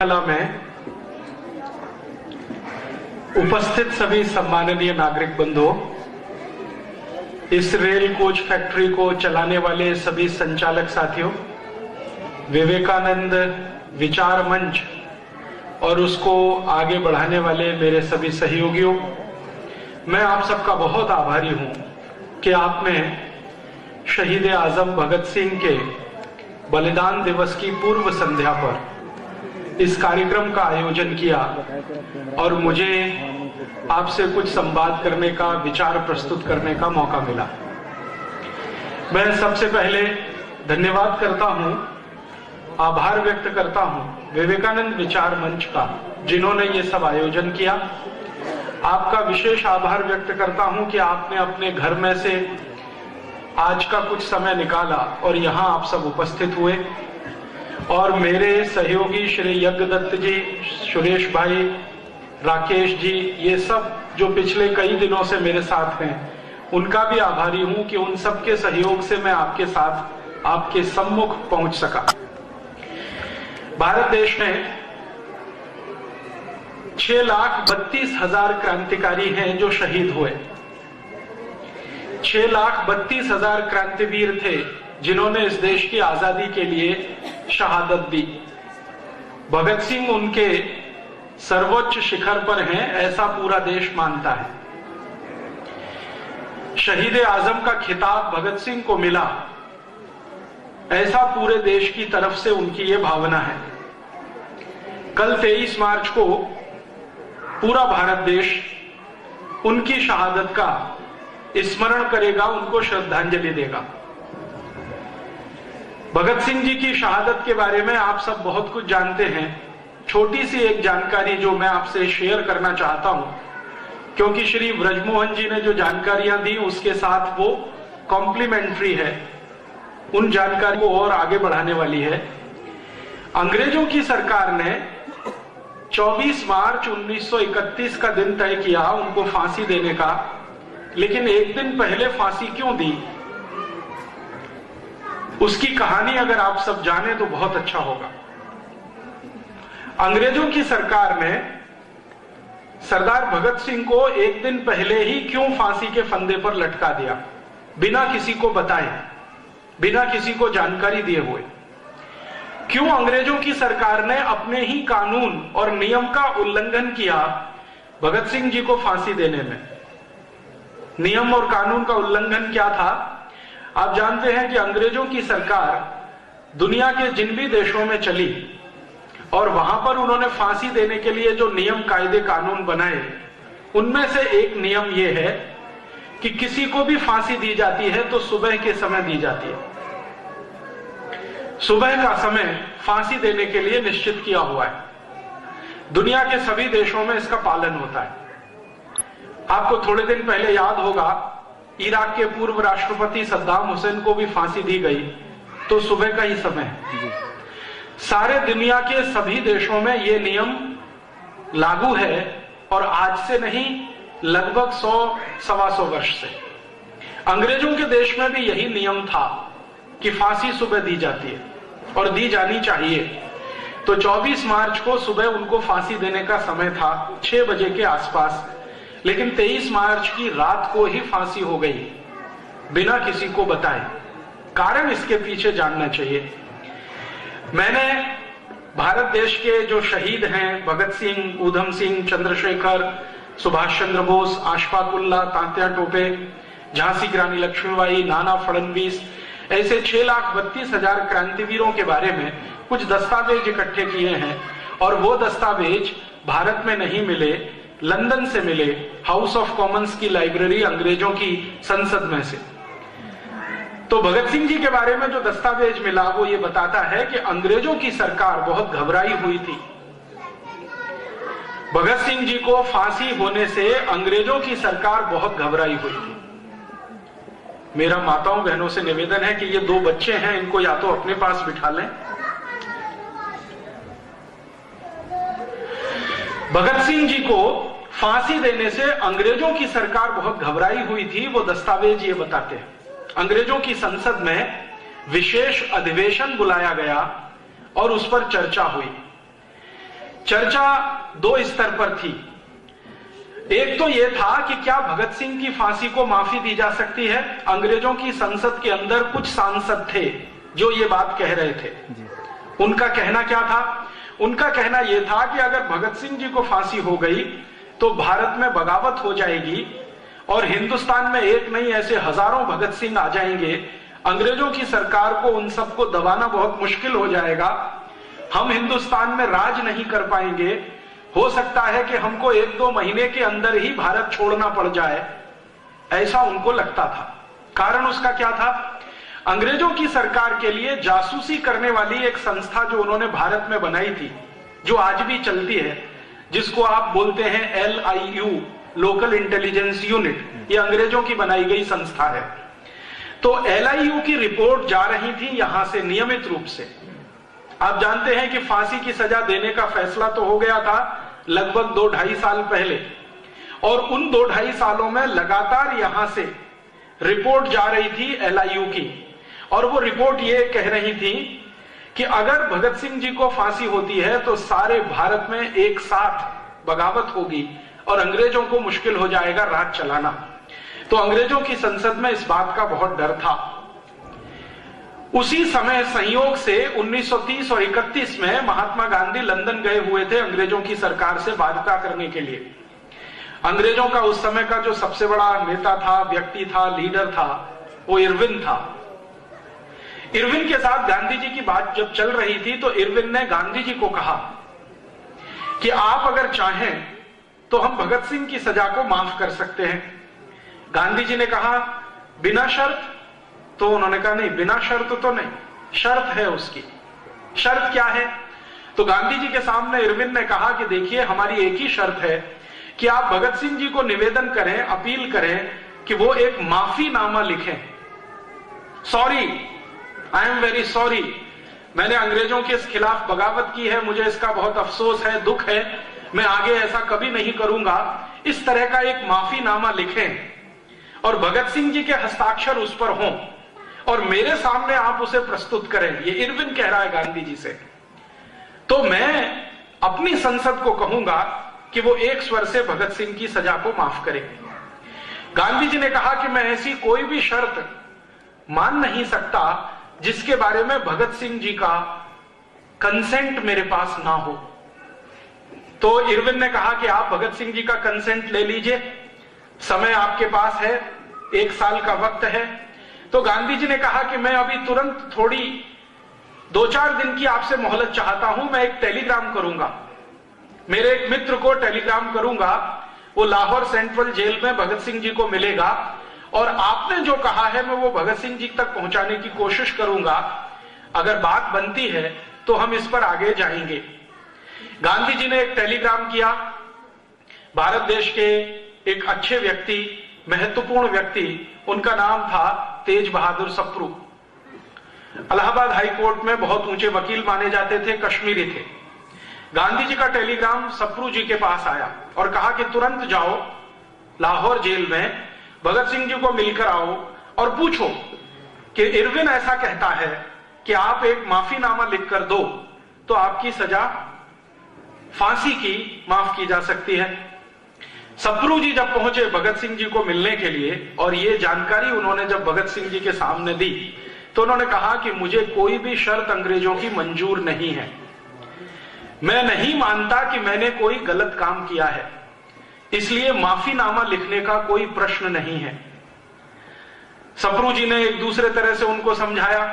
में उपस्थित सभी सम्माननीय नागरिक बंधुओं, इस रेल कोच फैक्ट्री को चलाने वाले सभी संचालक साथियों, विवेकानंद विचार मंच और उसको आगे बढ़ाने वाले मेरे सभी सहयोगियों, मैं आप सबका बहुत आभारी हूं कि आपने शहीद आजम भगत सिंह के बलिदान दिवस की पूर्व संध्या पर इस कार्यक्रम का आयोजन किया और मुझे आपसे कुछ संवाद करने का, विचार प्रस्तुत करने का मौका मिला। मैं सबसे पहले धन्यवाद करता हूं, आभार व्यक्त करता हूं विवेकानंद विचार मंच का, जिन्होंने ये सब आयोजन किया। आपका विशेष आभार व्यक्त करता हूं कि आपने अपने घर में से आज का कुछ समय निकाला और यहां आप सब उपस्थित हुए। और मेरे सहयोगी श्री यज्ञदत्त जी, सुरेश भाई, राकेश जी, ये सब जो पिछले कई दिनों से मेरे साथ हैं, उनका भी आभारी हूं कि उन सबके सहयोग से मैं आपके साथ, आपके सम्मुख पहुंच सका। भारत देश में 6,32,000 क्रांतिकारी हैं जो शहीद हुए। 6,32,000 क्रांतिवीर थे जिन्होंने इस देश की आजादी के लिए शहादत दी। भगत सिंह उनके सर्वोच्च शिखर पर हैं, ऐसा पूरा देश मानता है। शहीद आजम का खिताब भगत सिंह को मिला, ऐसा पूरे देश की तरफ से उनकी ये भावना है। कल 23 मार्च को पूरा भारत देश उनकी शहादत का स्मरण करेगा, उनको श्रद्धांजलि देगा। भगत सिंह जी की शहादत के बारे में आप सब बहुत कुछ जानते हैं। छोटी सी एक जानकारी जो मैं आपसे शेयर करना चाहता हूं, क्योंकि श्री ब्रजमोहन जी ने जो जानकारियां दी उसके साथ वो कॉम्प्लीमेंट्री है, उन जानकारी को और आगे बढ़ाने वाली है। अंग्रेजों की सरकार ने 24 मार्च 1931 का दिन तय किया उनको फांसी देने का, लेकिन एक दिन पहले फांसी क्यों दी, उसकी कहानी अगर आप सब जाने तो बहुत अच्छा होगा। अंग्रेजों की सरकार ने सरदार भगत सिंह को एक दिन पहले ही क्यों फांसी के फंदे पर लटका दिया, बिना किसी को बताए, बिना किसी को जानकारी दिए हुए? क्यों अंग्रेजों की सरकार ने अपने ही कानून और नियम का उल्लंघन किया भगत सिंह जी को फांसी देने में? नियम और कानून का उल्लंघन क्या था? आप जानते हैं कि अंग्रेजों की सरकार दुनिया के जिन भी देशों में चली और वहां पर उन्होंने फांसी देने के लिए जो नियम, कायदे, कानून बनाए, उनमें से एक नियम यह है कि किसी को भी फांसी दी जाती है तो सुबह के समय दी जाती है। सुबह का समय फांसी देने के लिए निश्चित किया हुआ है। दुनिया के सभी देशों में इसका पालन होता है। आपको थोड़े दिन पहले याद होगा, इराक के पूर्व राष्ट्रपति सद्दाम हुसैन को भी फांसी दी गई, तो सुबह का ही समय है। सारे दुनिया के सभी देशों में यह नियम लागू है और आज से नहीं, लगभग 100-125 वर्ष से। अंग्रेजों के देश में भी यही नियम था कि फांसी सुबह दी जाती है और दी जानी चाहिए। तो 24 मार्च को सुबह उनको फांसी देने का समय था, 6 बजे के आसपास, लेकिन 23 मार्च की रात को ही फांसी हो गई, बिना किसी को बताए। कारण इसके पीछे जानना चाहिए। मैंने भारत देश के जो शहीद हैं, भगत सिंह, ऊधम सिंह, चंद्रशेखर, सुभाष चंद्र बोस, अशफाक उल्लाह, तात्या टोपे, झांसी की रानी लक्ष्मीबाई, नाना फडणवीस, ऐसे 6,32,000 क्रांतिवीरों के बारे में कुछ दस्तावेज इकट्ठे किए हैं। और वो दस्तावेज भारत में नहीं मिले, लंदन से मिले, हाउस ऑफ कॉमन्स की लाइब्रेरी, अंग्रेजों की संसद में से। तो भगत सिंह जी के बारे में जो दस्तावेज मिला वो ये बताता है कि अंग्रेजों की सरकार बहुत घबराई हुई थी। भगत सिंह जी को फांसी होने से अंग्रेजों की सरकार बहुत घबराई हुई थी। मेरा माताओं बहनों से निवेदन है कि ये 2 बच्चे हैं, इनको या तो अपने पास बिठा लें। भगत सिंह जी को फांसी देने से अंग्रेजों की सरकार बहुत घबराई हुई थी, वो दस्तावेज ये बताते हैं। अंग्रेजों की संसद में विशेष अधिवेशन बुलाया गया और उस पर चर्चा हुई। चर्चा दो स्तर पर थी। एक तो यह था कि क्या भगत सिंह की फांसी को माफी दी जा सकती है। अंग्रेजों की संसद के अंदर कुछ सांसद थे जो ये बात कह रहे थे। उनका कहना क्या था? उनका कहना यह था कि अगर भगत सिंह जी को फांसी हो गई तो भारत में बगावत हो जाएगी और हिंदुस्तान में एक नहीं ऐसे हजारों भगत सिंह आ जाएंगे। अंग्रेजों की सरकार को उन सबको दबाना बहुत मुश्किल हो जाएगा। हम हिंदुस्तान में राज नहीं कर पाएंगे। हो सकता है कि हमको 1-2 महीने के अंदर ही भारत छोड़ना पड़ जाए, ऐसा उनको लगता था। कारण उसका क्या था? अंग्रेजों की सरकार के लिए जासूसी करने वाली एक संस्था जो उन्होंने भारत में बनाई थी, जो आज भी चलती है, जिसको आप बोलते हैं LIU, लोकल इंटेलिजेंस यूनिट, ये अंग्रेजों की बनाई गई संस्था है। तो LIU की रिपोर्ट जा रही थी यहां से नियमित रूप से। आप जानते हैं कि फांसी की सजा देने का फैसला तो हो गया था लगभग 2-2.5 साल पहले, और उन 2-2.5 सालों में लगातार यहां से रिपोर्ट जा रही थी LIU की, और वो रिपोर्ट ये कह रही थी कि अगर भगत सिंह जी को फांसी होती है तो सारे भारत में एक साथ बगावत होगी और अंग्रेजों को मुश्किल हो जाएगा राज चलाना। तो अंग्रेजों की संसद में इस बात का बहुत डर था। उसी समय संयोग से 1930 और 31 में महात्मा गांधी लंदन गए हुए थे अंग्रेजों की सरकार से वार्ता करने के लिए। अंग्रेजों का उस समय का जो सबसे बड़ा नेता था, व्यक्ति था, लीडर था, वो इरविन था। इरविन के साथ गांधी जी की बात जब चल रही थी तो इरविन ने गांधी जी को कहा कि आप अगर चाहें तो हम भगत सिंह की सजा को माफ कर सकते हैं। गांधी जी ने कहा बिना शर्त? तो उन्होंने कहा नहीं, बिना शर्त तो नहीं, शर्त है उसकी। शर्त क्या है? तो गांधी जी के सामने इरविन ने कहा कि देखिए, हमारी एक ही शर्त है कि आप भगत सिंह जी को निवेदन करें, अपील करें कि वो एक माफीनामा लिखें। Sorry, I am very sorry, मैंने अंग्रेजों के खिलाफ बगावत की है, मुझे इसका बहुत अफसोस है, दुख है, मैं आगे ऐसा कभी नहीं करूंगा। इस तरह का एक माफीनामा लिखें और भगत सिंह जी के हस्ताक्षर उस पर हों और मेरे सामने आप उसे प्रस्तुत करें। ये इरविन कह रहा है गांधी जी से। तो मैं अपनी संसद को कहूंगा कि वो एक स्वर से भगत सिंह की सजा को माफ करें। गांधी जी ने कहा कि मैं ऐसी कोई भी शर्त मान नहीं सकता जिसके बारे में भगत सिंह जी का कंसेंट मेरे पास ना हो। तो इरविन ने कहा कि आप भगत सिंह जी का कंसेंट ले लीजिए, समय आपके पास है, 1 साल का वक्त है। तो गांधी जी ने कहा कि मैं अभी तुरंत थोड़ी 2-4 दिन की आपसे मोहलत चाहता हूं, मैं एक टेलीग्राम करूंगा, मेरे एक मित्र को टेलीग्राम करूंगा, वो लाहौर सेंट्रल जेल में भगत सिंह जी को मिलेगा और आपने जो कहा है मैं वो भगत सिंह जी तक पहुंचाने की कोशिश करूंगा। अगर बात बनती है तो हम इस पर आगे जाएंगे। गांधी जी ने एक टेलीग्राम किया। भारत देश के एक अच्छे व्यक्ति, महत्वपूर्ण व्यक्ति, उनका नाम था तेज बहादुर सप्रू। इलाहाबाद हाई कोर्ट में बहुत ऊंचे वकील माने जाते थे, कश्मीरी थे। गांधी जी का टेलीग्राम सप्रू जी के पास आया और कहा कि तुरंत जाओ लाहौर जेल में, भगत सिंह जी को मिलकर आओ और पूछो कि इरविन ऐसा कहता है कि आप एक माफीनामा लिखकर दो तो आपकी सजा फांसी की माफ की जा सकती है। सप्रू जी जब पहुंचे भगत सिंह जी को मिलने के लिए और ये जानकारी उन्होंने जब भगत सिंह जी के सामने दी तो उन्होंने कहा कि मुझे कोई भी शर्त अंग्रेजों की मंजूर नहीं है, मैं नहीं मानता कि मैंने कोई गलत काम किया है, इसलिए माफीनामा लिखने का कोई प्रश्न नहीं है। सप्रू जी ने एक दूसरे तरह से उनको समझाया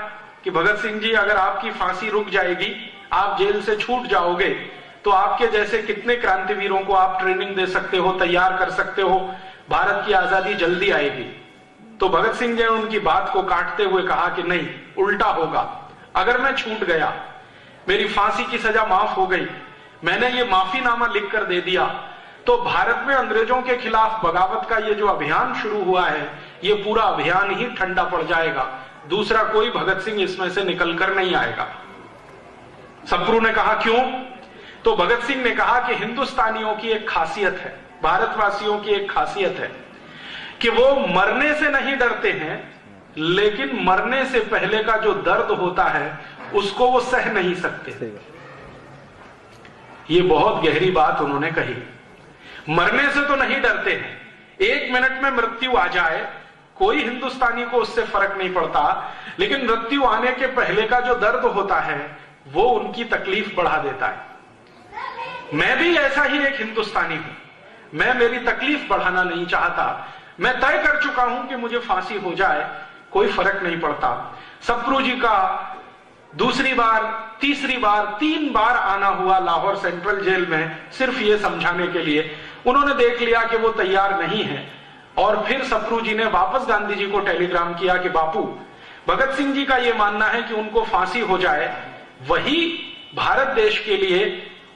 कि भगत सिंह जी, अगर आपकी फांसी रुक जाएगी, आप जेल से छूट जाओगे, तो आपके जैसे कितने क्रांतिवीरों को आप ट्रेनिंग दे सकते हो, तैयार कर सकते हो, भारत की आजादी जल्दी आएगी। तो भगत सिंह जी ने उनकी बात को काटते हुए कहा कि नहीं, उल्टा होगा। अगर मैं छूट गया, मेरी फांसी की सजा माफ हो गई, मैंने ये माफीनामा लिखकर दे दिया, तो भारत में अंग्रेजों के खिलाफ बगावत का ये जो अभियान शुरू हुआ है, ये पूरा अभियान ही ठंडा पड़ जाएगा, दूसरा कोई भगत सिंह इसमें से निकलकर नहीं आएगा। सप्रू ने कहा क्यों? तो भगत सिंह ने कहा कि हिंदुस्तानियों की एक खासियत है, भारतवासियों की एक खासियत है कि वो मरने से नहीं डरते हैं, लेकिन मरने से पहले का जो दर्द होता है उसको वो सह नहीं सकते। ये बहुत गहरी बात उन्होंने कही। मरने से तो नहीं डरते हैं, 1 मिनट में मृत्यु आ जाए कोई हिंदुस्तानी को उससे फर्क नहीं पड़ता, लेकिन मृत्यु आने के पहले का जो दर्द होता है वो उनकी तकलीफ बढ़ा देता है। मैं भी ऐसा ही एक हिंदुस्तानी हूं, मैं मेरी तकलीफ बढ़ाना नहीं चाहता। मैं तय कर चुका हूं कि मुझे फांसी हो जाए, कोई फर्क नहीं पड़ता। सप्रू जी का दूसरी बार, तीसरी बार, 3 बार आना हुआ लाहौर सेंट्रल जेल में सिर्फ ये समझाने के लिए। उन्होंने देख लिया कि वो तैयार नहीं है और फिर सप्रू जी ने वापस गांधी जी को टेलीग्राम किया कि बापू, भगत सिंह जी का ये मानना है कि उनको फांसी हो जाए, वही भारत देश के लिए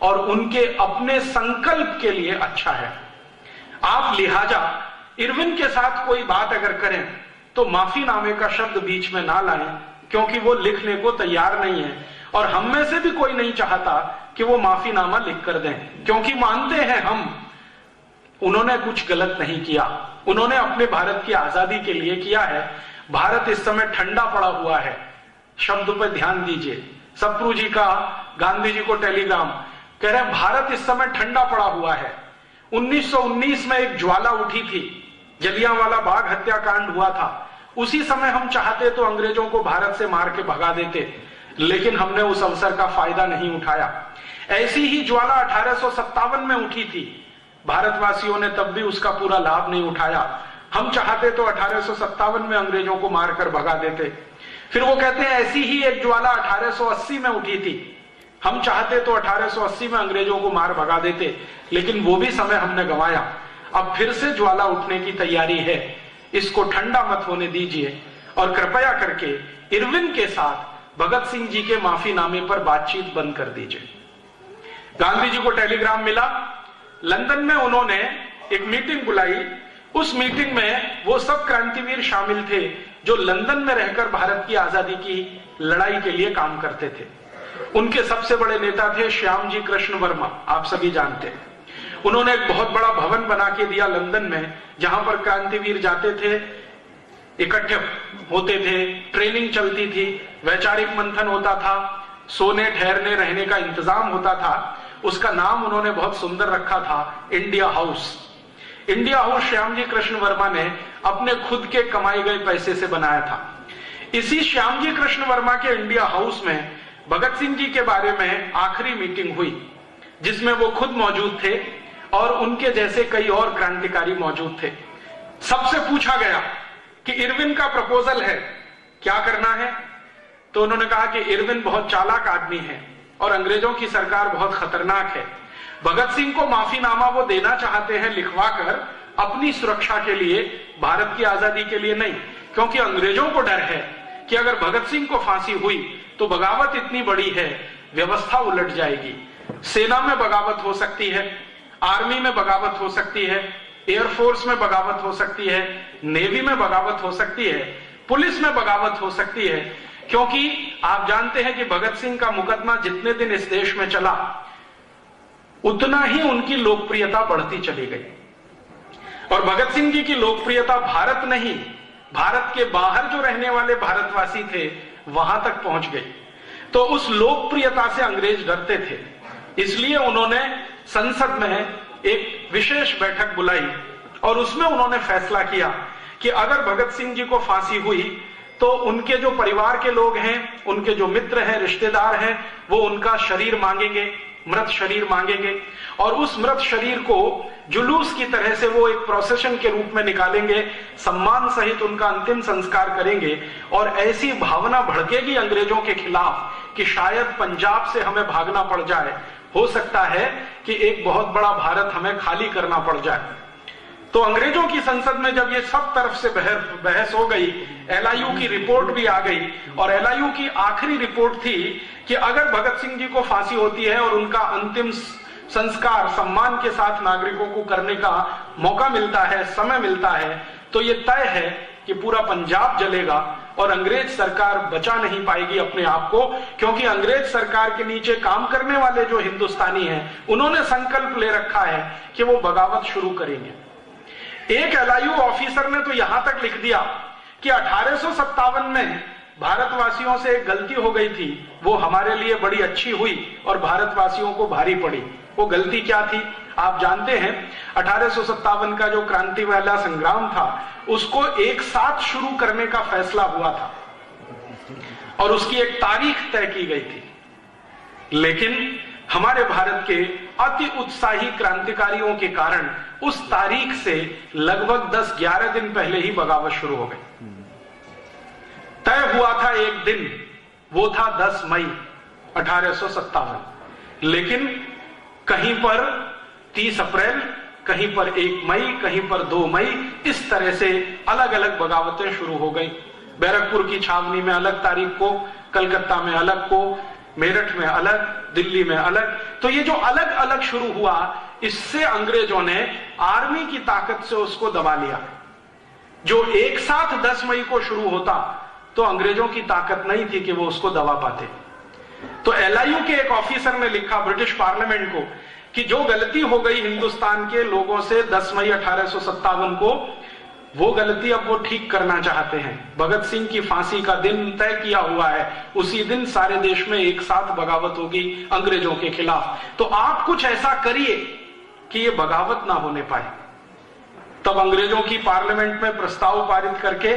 और उनके अपने संकल्प के लिए अच्छा है। आप लिहाजा इरविन के साथ कोई बात अगर करें तो माफीनामे का शब्द बीच में ना लाएं, क्योंकि वो लिखने को तैयार नहीं है और हम में से भी कोई नहीं चाहता कि वो माफीनामा लिख कर दें, क्योंकि मानते हैं हम उन्होंने कुछ गलत नहीं किया, उन्होंने अपने भारत की आजादी के लिए किया है। भारत इस समय ठंडा पड़ा हुआ है, शब्द पर ध्यान दीजिए। सप्रू जी का गांधी जी को टेलीग्राम कह रहे हैं भारत इस समय ठंडा पड़ा हुआ है। 1919 में एक ज्वाला उठी थी, जलियांवाला बाग हत्याकांड हुआ था, उसी समय हम चाहते तो अंग्रेजों को भारत से मार के भगा देते, लेकिन हमने उस अवसर का फायदा नहीं उठाया। ऐसी ही ज्वाला 1857 में उठी थी, भारतवासियों ने तब भी उसका पूरा लाभ नहीं उठाया। हम चाहते तो 1857 में अंग्रेजों को मारकर भगा देते। फिर वो कहते हैं ऐसी ही एक ज्वाला 1880 में उठी थी, हम चाहते तो 1880 में अंग्रेजों को मार भगा देते, लेकिन वो भी समय हमने गंवाया। अब फिर से ज्वाला उठने की तैयारी है, इसको ठंडा मत होने दीजिए और कृपया करके इरविन के साथ भगत सिंह जी के माफीनामे पर बातचीत बंद कर दीजिए। गांधी जी को टेलीग्राम मिला, लंदन में उन्होंने एक मीटिंग बुलाई। उस मीटिंग में वो सब क्रांतिवीर शामिल थे जो लंदन में रहकर भारत की आजादी की लड़ाई के लिए काम करते थे। उनके सबसे बड़े नेता थे श्यामजी कृष्ण वर्मा, आप सभी जानते हैं। उन्होंने एक बहुत बड़ा भवन बना के दिया लंदन में, जहां पर क्रांतिवीर जाते थे, इकट्ठे होते थे, ट्रेनिंग चलती थी, वैचारिक मंथन होता था, सोने ठहरने रहने का इंतजाम होता था। उसका नाम उन्होंने बहुत सुंदर रखा था, India house. India house Shyamji Krishna Verma ने अपने खुद के कमाए गए पैसे से बनाया था। इसी श्यामजी कृष्ण वर्मा के इंडिया हाउस में भगत सिंह जी के बारे में आखिरी मीटिंग हुई, जिसमें वो खुद मौजूद थे और उनके जैसे कई और क्रांतिकारी मौजूद थे। सबसे पूछा गया कि इरविन का प्रपोजल है, क्या करना है? तो उन्होंने कहा कि इरविन बहुत चालाक आदमी है और अंग्रेजों की सरकार बहुत खतरनाक है। भगत सिंह को माफीनामा वो देना चाहते हैं लिखवाकर, अपनी सुरक्षा के लिए, भारत की आजादी के लिए नहीं, क्योंकि अंग्रेजों को डर है कि अगर भगत सिंह को फांसी हुई तो बगावत इतनी बड़ी है, व्यवस्था उलट जाएगी। सेना में बगावत हो सकती है, आर्मी में बगावत हो सकती है, एयरफोर्स में बगावत हो सकती है, नेवी में बगावत हो सकती है, पुलिस में बगावत हो सकती है, क्योंकि आप जानते हैं कि भगत सिंह का मुकदमा जितने दिन इस देश में चला उतना ही उनकी लोकप्रियता बढ़ती चली गई। और भगत सिंह जी की लोकप्रियता भारत नहीं, भारत के बाहर जो रहने वाले भारतवासी थे वहां तक पहुंच गई। तो उस लोकप्रियता से अंग्रेज डरते थे, इसलिए उन्होंने संसद में एक विशेष बैठक बुलाई और उसमें उन्होंने फैसला किया कि अगर भगत सिंह जी को फांसी हुई तो उनके जो परिवार के लोग हैं, उनके जो मित्र हैं, रिश्तेदार हैं, वो उनका शरीर मांगेंगे, मृत शरीर मांगेंगे और उस मृत शरीर को जुलूस की तरह से वो एक प्रोसेशन के रूप में निकालेंगे, सम्मान सहित उनका अंतिम संस्कार करेंगे। और ऐसी भावना भड़केगी अंग्रेजों के खिलाफ कि शायद पंजाब से हमें भागना पड़ जाए, हो सकता है कि एक बहुत बड़ा भारत हमें खाली करना पड़ जाए। तो अंग्रेजों की संसद में जब ये सब तरफ से बहस हो गई, एलआईयू की रिपोर्ट भी आ गई और एलआईयू की आखिरी रिपोर्ट थी कि अगर भगत सिंह जी को फांसी होती है और उनका अंतिम संस्कार सम्मान के साथ नागरिकों को करने का मौका मिलता है, समय मिलता है, तो ये तय है कि पूरा पंजाब जलेगा और अंग्रेज सरकार बचा नहीं पाएगी अपने आप को, क्योंकि अंग्रेज सरकार के नीचे काम करने वाले जो हिंदुस्तानी हैं उन्होंने संकल्प ले रखा है कि वो बगावत शुरू करेंगे। एक एलआईयू ऑफिसर ने तो यहां तक लिख दिया कि 1857 में भारतवासियों से एक गलती हो गई थी, वो हमारे लिए बड़ी अच्छी हुई और भारतवासियों को भारी पड़ी। वो गलती क्या थी आप जानते हैं। 1857 का जो क्रांति वाला संग्राम था उसको एक साथ शुरू करने का फैसला हुआ था और उसकी एक तारीख तय की गई थी, लेकिन हमारे भारत के अति उत्साही क्रांतिकारियों के कारण उस तारीख से लगभग 10-11 दिन पहले ही बगावत शुरू हो गई। तय हुआ था एक दिन, वो था 10 मई 1857, लेकिन कहीं पर 30 अप्रैल, कहीं पर 1 मई, कहीं पर 2 मई, इस तरह से अलग अलग बगावतें शुरू हो गई। बैरकपुर की छावनी में अलग तारीख को, कलकत्ता में अलग को, मेरठ में अलग, दिल्ली में अलग। तो ये जो अलग अलग शुरू हुआ, इससे अंग्रेजों ने आर्मी की ताकत से उसको दबा लिया। जो एक साथ 10 मई को शुरू होता तो अंग्रेजों की ताकत नहीं थी कि वो उसको दबा पाते। तो LIU के एक ऑफिसर ने लिखा ब्रिटिश पार्लियामेंट को कि जो गलती हो गई हिंदुस्तान के लोगों से 10 मई 1857 को, वो गलती अब वो ठीक करना चाहते हैं। भगत सिंह की फांसी का दिन तय किया हुआ है, उसी दिन सारे देश में एक साथ बगावत होगी अंग्रेजों के खिलाफ। तो आप कुछ ऐसा करिए कि ये बगावत ना होने पाए। तब अंग्रेजों की पार्लियामेंट में प्रस्ताव पारित करके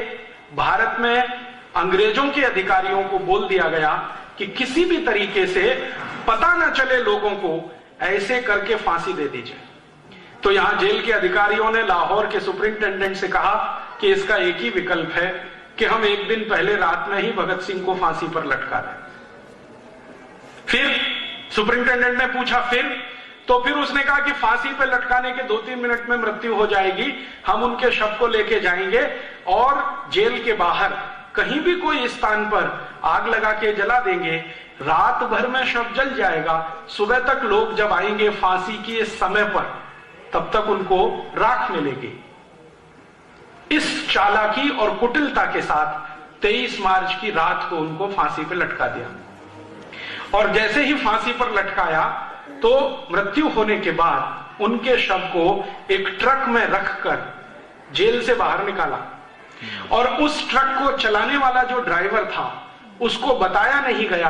भारत में अंग्रेजों के अधिकारियों को बोल दिया गया कि किसी भी तरीके से पता न चले लोगों को, ऐसे करके फांसी दे दीजिए। तो यहां जेल के अधिकारियों ने लाहौर के सुपरिंटेंडेंट से कहा कि इसका एक ही विकल्प है कि हम एक दिन पहले रात में ही भगत सिंह को फांसी पर लटका दें। फिर सुपरिंटेंडेंट ने पूछा फिर उसने कहा कि फांसी पर लटकाने के 2-3 मिनट में मृत्यु हो जाएगी, हम उनके शव को लेके जाएंगे और जेल के बाहर कहीं भी कोई स्थान पर आग लगा के जला देंगे, रात भर में शव जल जाएगा, सुबह तक लोग जब आएंगे फांसी के समय पर तब तक उनको राख मिलेगी। इस चालाकी और कुटिलता के साथ 23 मार्च की रात को उनको फांसी पर लटका दिया। और जैसे ही फांसी पर लटकाया तो मृत्यु होने के बाद उनके शव को एक ट्रक में रखकर जेल से बाहर निकाला और उस ट्रक को चलाने वाला जो ड्राइवर था उसको बताया नहीं गया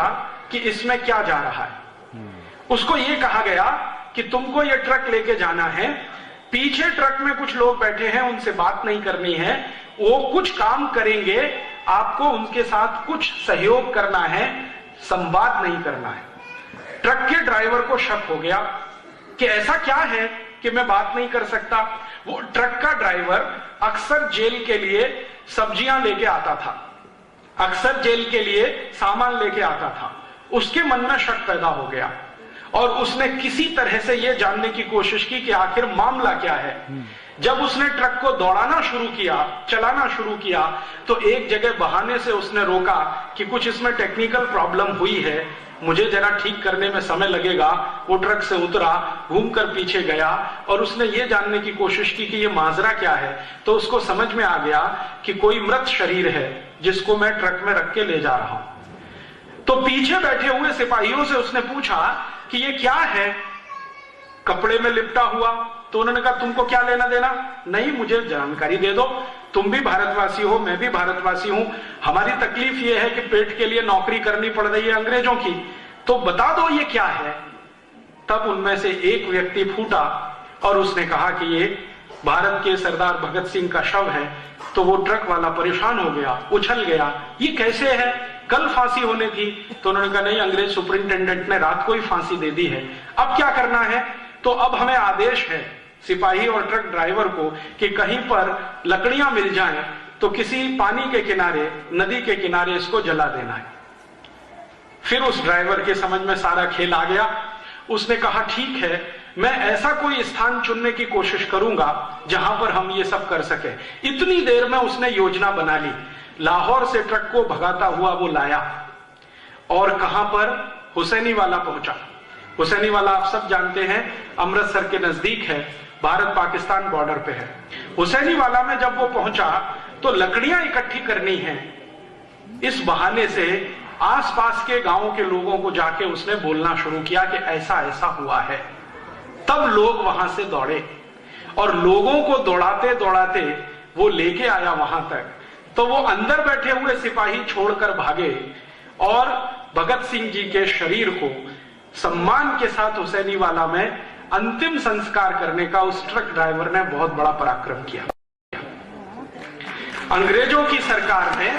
कि इसमें क्या जा रहा है। उसको यह कहा गया कि तुमको ये ट्रक लेके जाना है, पीछे ट्रक में कुछ लोग बैठे हैं, उनसे बात नहीं करनी है, वो कुछ काम करेंगे, आपको उनके साथ कुछ सहयोग करना है, संवाद नहीं करना है। ट्रक के ड्राइवर को शक हो गया कि ऐसा क्या है कि मैं बात नहीं कर सकता। वो ट्रक का ड्राइवर अक्सर जेल के लिए सब्जियां लेके आता था, अक्सर जेल के लिए सामान लेके आता था। उसके मन में शक पैदा हो गया और उसने किसी तरह से यह जानने की कोशिश की कि आखिर मामला क्या है। जब उसने ट्रक को दौड़ाना शुरू किया, चलाना शुरू किया, तो एक जगह बहाने से उसने रोका कि कुछ इसमें टेक्निकल प्रॉब्लम हुई है, मुझे जरा ठीक करने में समय लगेगा। वो ट्रक से उतरा, घूमकर पीछे गया और उसने ये जानने की कोशिश की कि ये माजरा क्या है। तो उसको समझ में आ गया कि कोई मृत शरीर है जिसको मैं ट्रक में रख के ले जा रहा हूं। तो पीछे बैठे हुए सिपाहियों से उसने पूछा कि ये क्या है, कपड़े में लिपटा हुआ। तो उन्होंने कहा तुमको क्या लेना देना, नहीं मुझे जानकारी दे दो, तुम भी भारतवासी हो, मैं भी भारतवासी हूं, हमारी तकलीफ ये है कि पेट के लिए नौकरी करनी पड़ रही है अंग्रेजों की, तो बता दो ये क्या है। तब उनमें से एक व्यक्ति फूटा और उसने कहा कि ये भारत के सरदार भगत सिंह का शव है। तो वो ट्रक वाला परेशान हो गया, उछल गया, ये कैसे है, कल फांसी होने थी। तो उन्होंने कहा नहीं, अंग्रेज सुपरिंटेंडेंट ने रात को ही फांसी दे दी है, अब क्या करना है। तो अब हमें आदेश है सिपाही और ट्रक ड्राइवर को कि कहीं पर लकड़ियां मिल जाएं तो किसी पानी के किनारे, नदी के किनारे इसको जला देना है। फिर उस ड्राइवर के समझ में सारा खेल आ गया। उसने कहा ठीक है, मैं ऐसा कोई स्थान चुनने की कोशिश करूंगा जहां पर हम ये सब कर सके। इतनी देर में उसने योजना बना ली, लाहौर से ट्रक को भगाता हुआ वो लाया और कहां पर, हुसैनी वाला पहुंचा। हुसैनी वाला आप सब जानते हैं, अमृतसर के नजदीक है, भारत पाकिस्तान बॉर्डर पे है। हुसैनी वाला में जब वो पहुंचा तो लकड़ियां इकट्ठी करनी है, इस बहाने से आसपास के गांवों के लोगों को जाके उसने बोलना शुरू किया कि ऐसा ऐसा हुआ है। तब लोग वहां से दौड़े और लोगों को दौड़ाते दौड़ाते वो लेके आया वहां तक। तो वो अंदर बैठे हुए सिपाही छोड़कर भागे और भगत सिंह जी के शरीर को सम्मान के साथ हुसैनीवाला में अंतिम संस्कार करने का उस ट्रक ड्राइवर ने बहुत बड़ा पराक्रम किया। अंग्रेजों की सरकार ने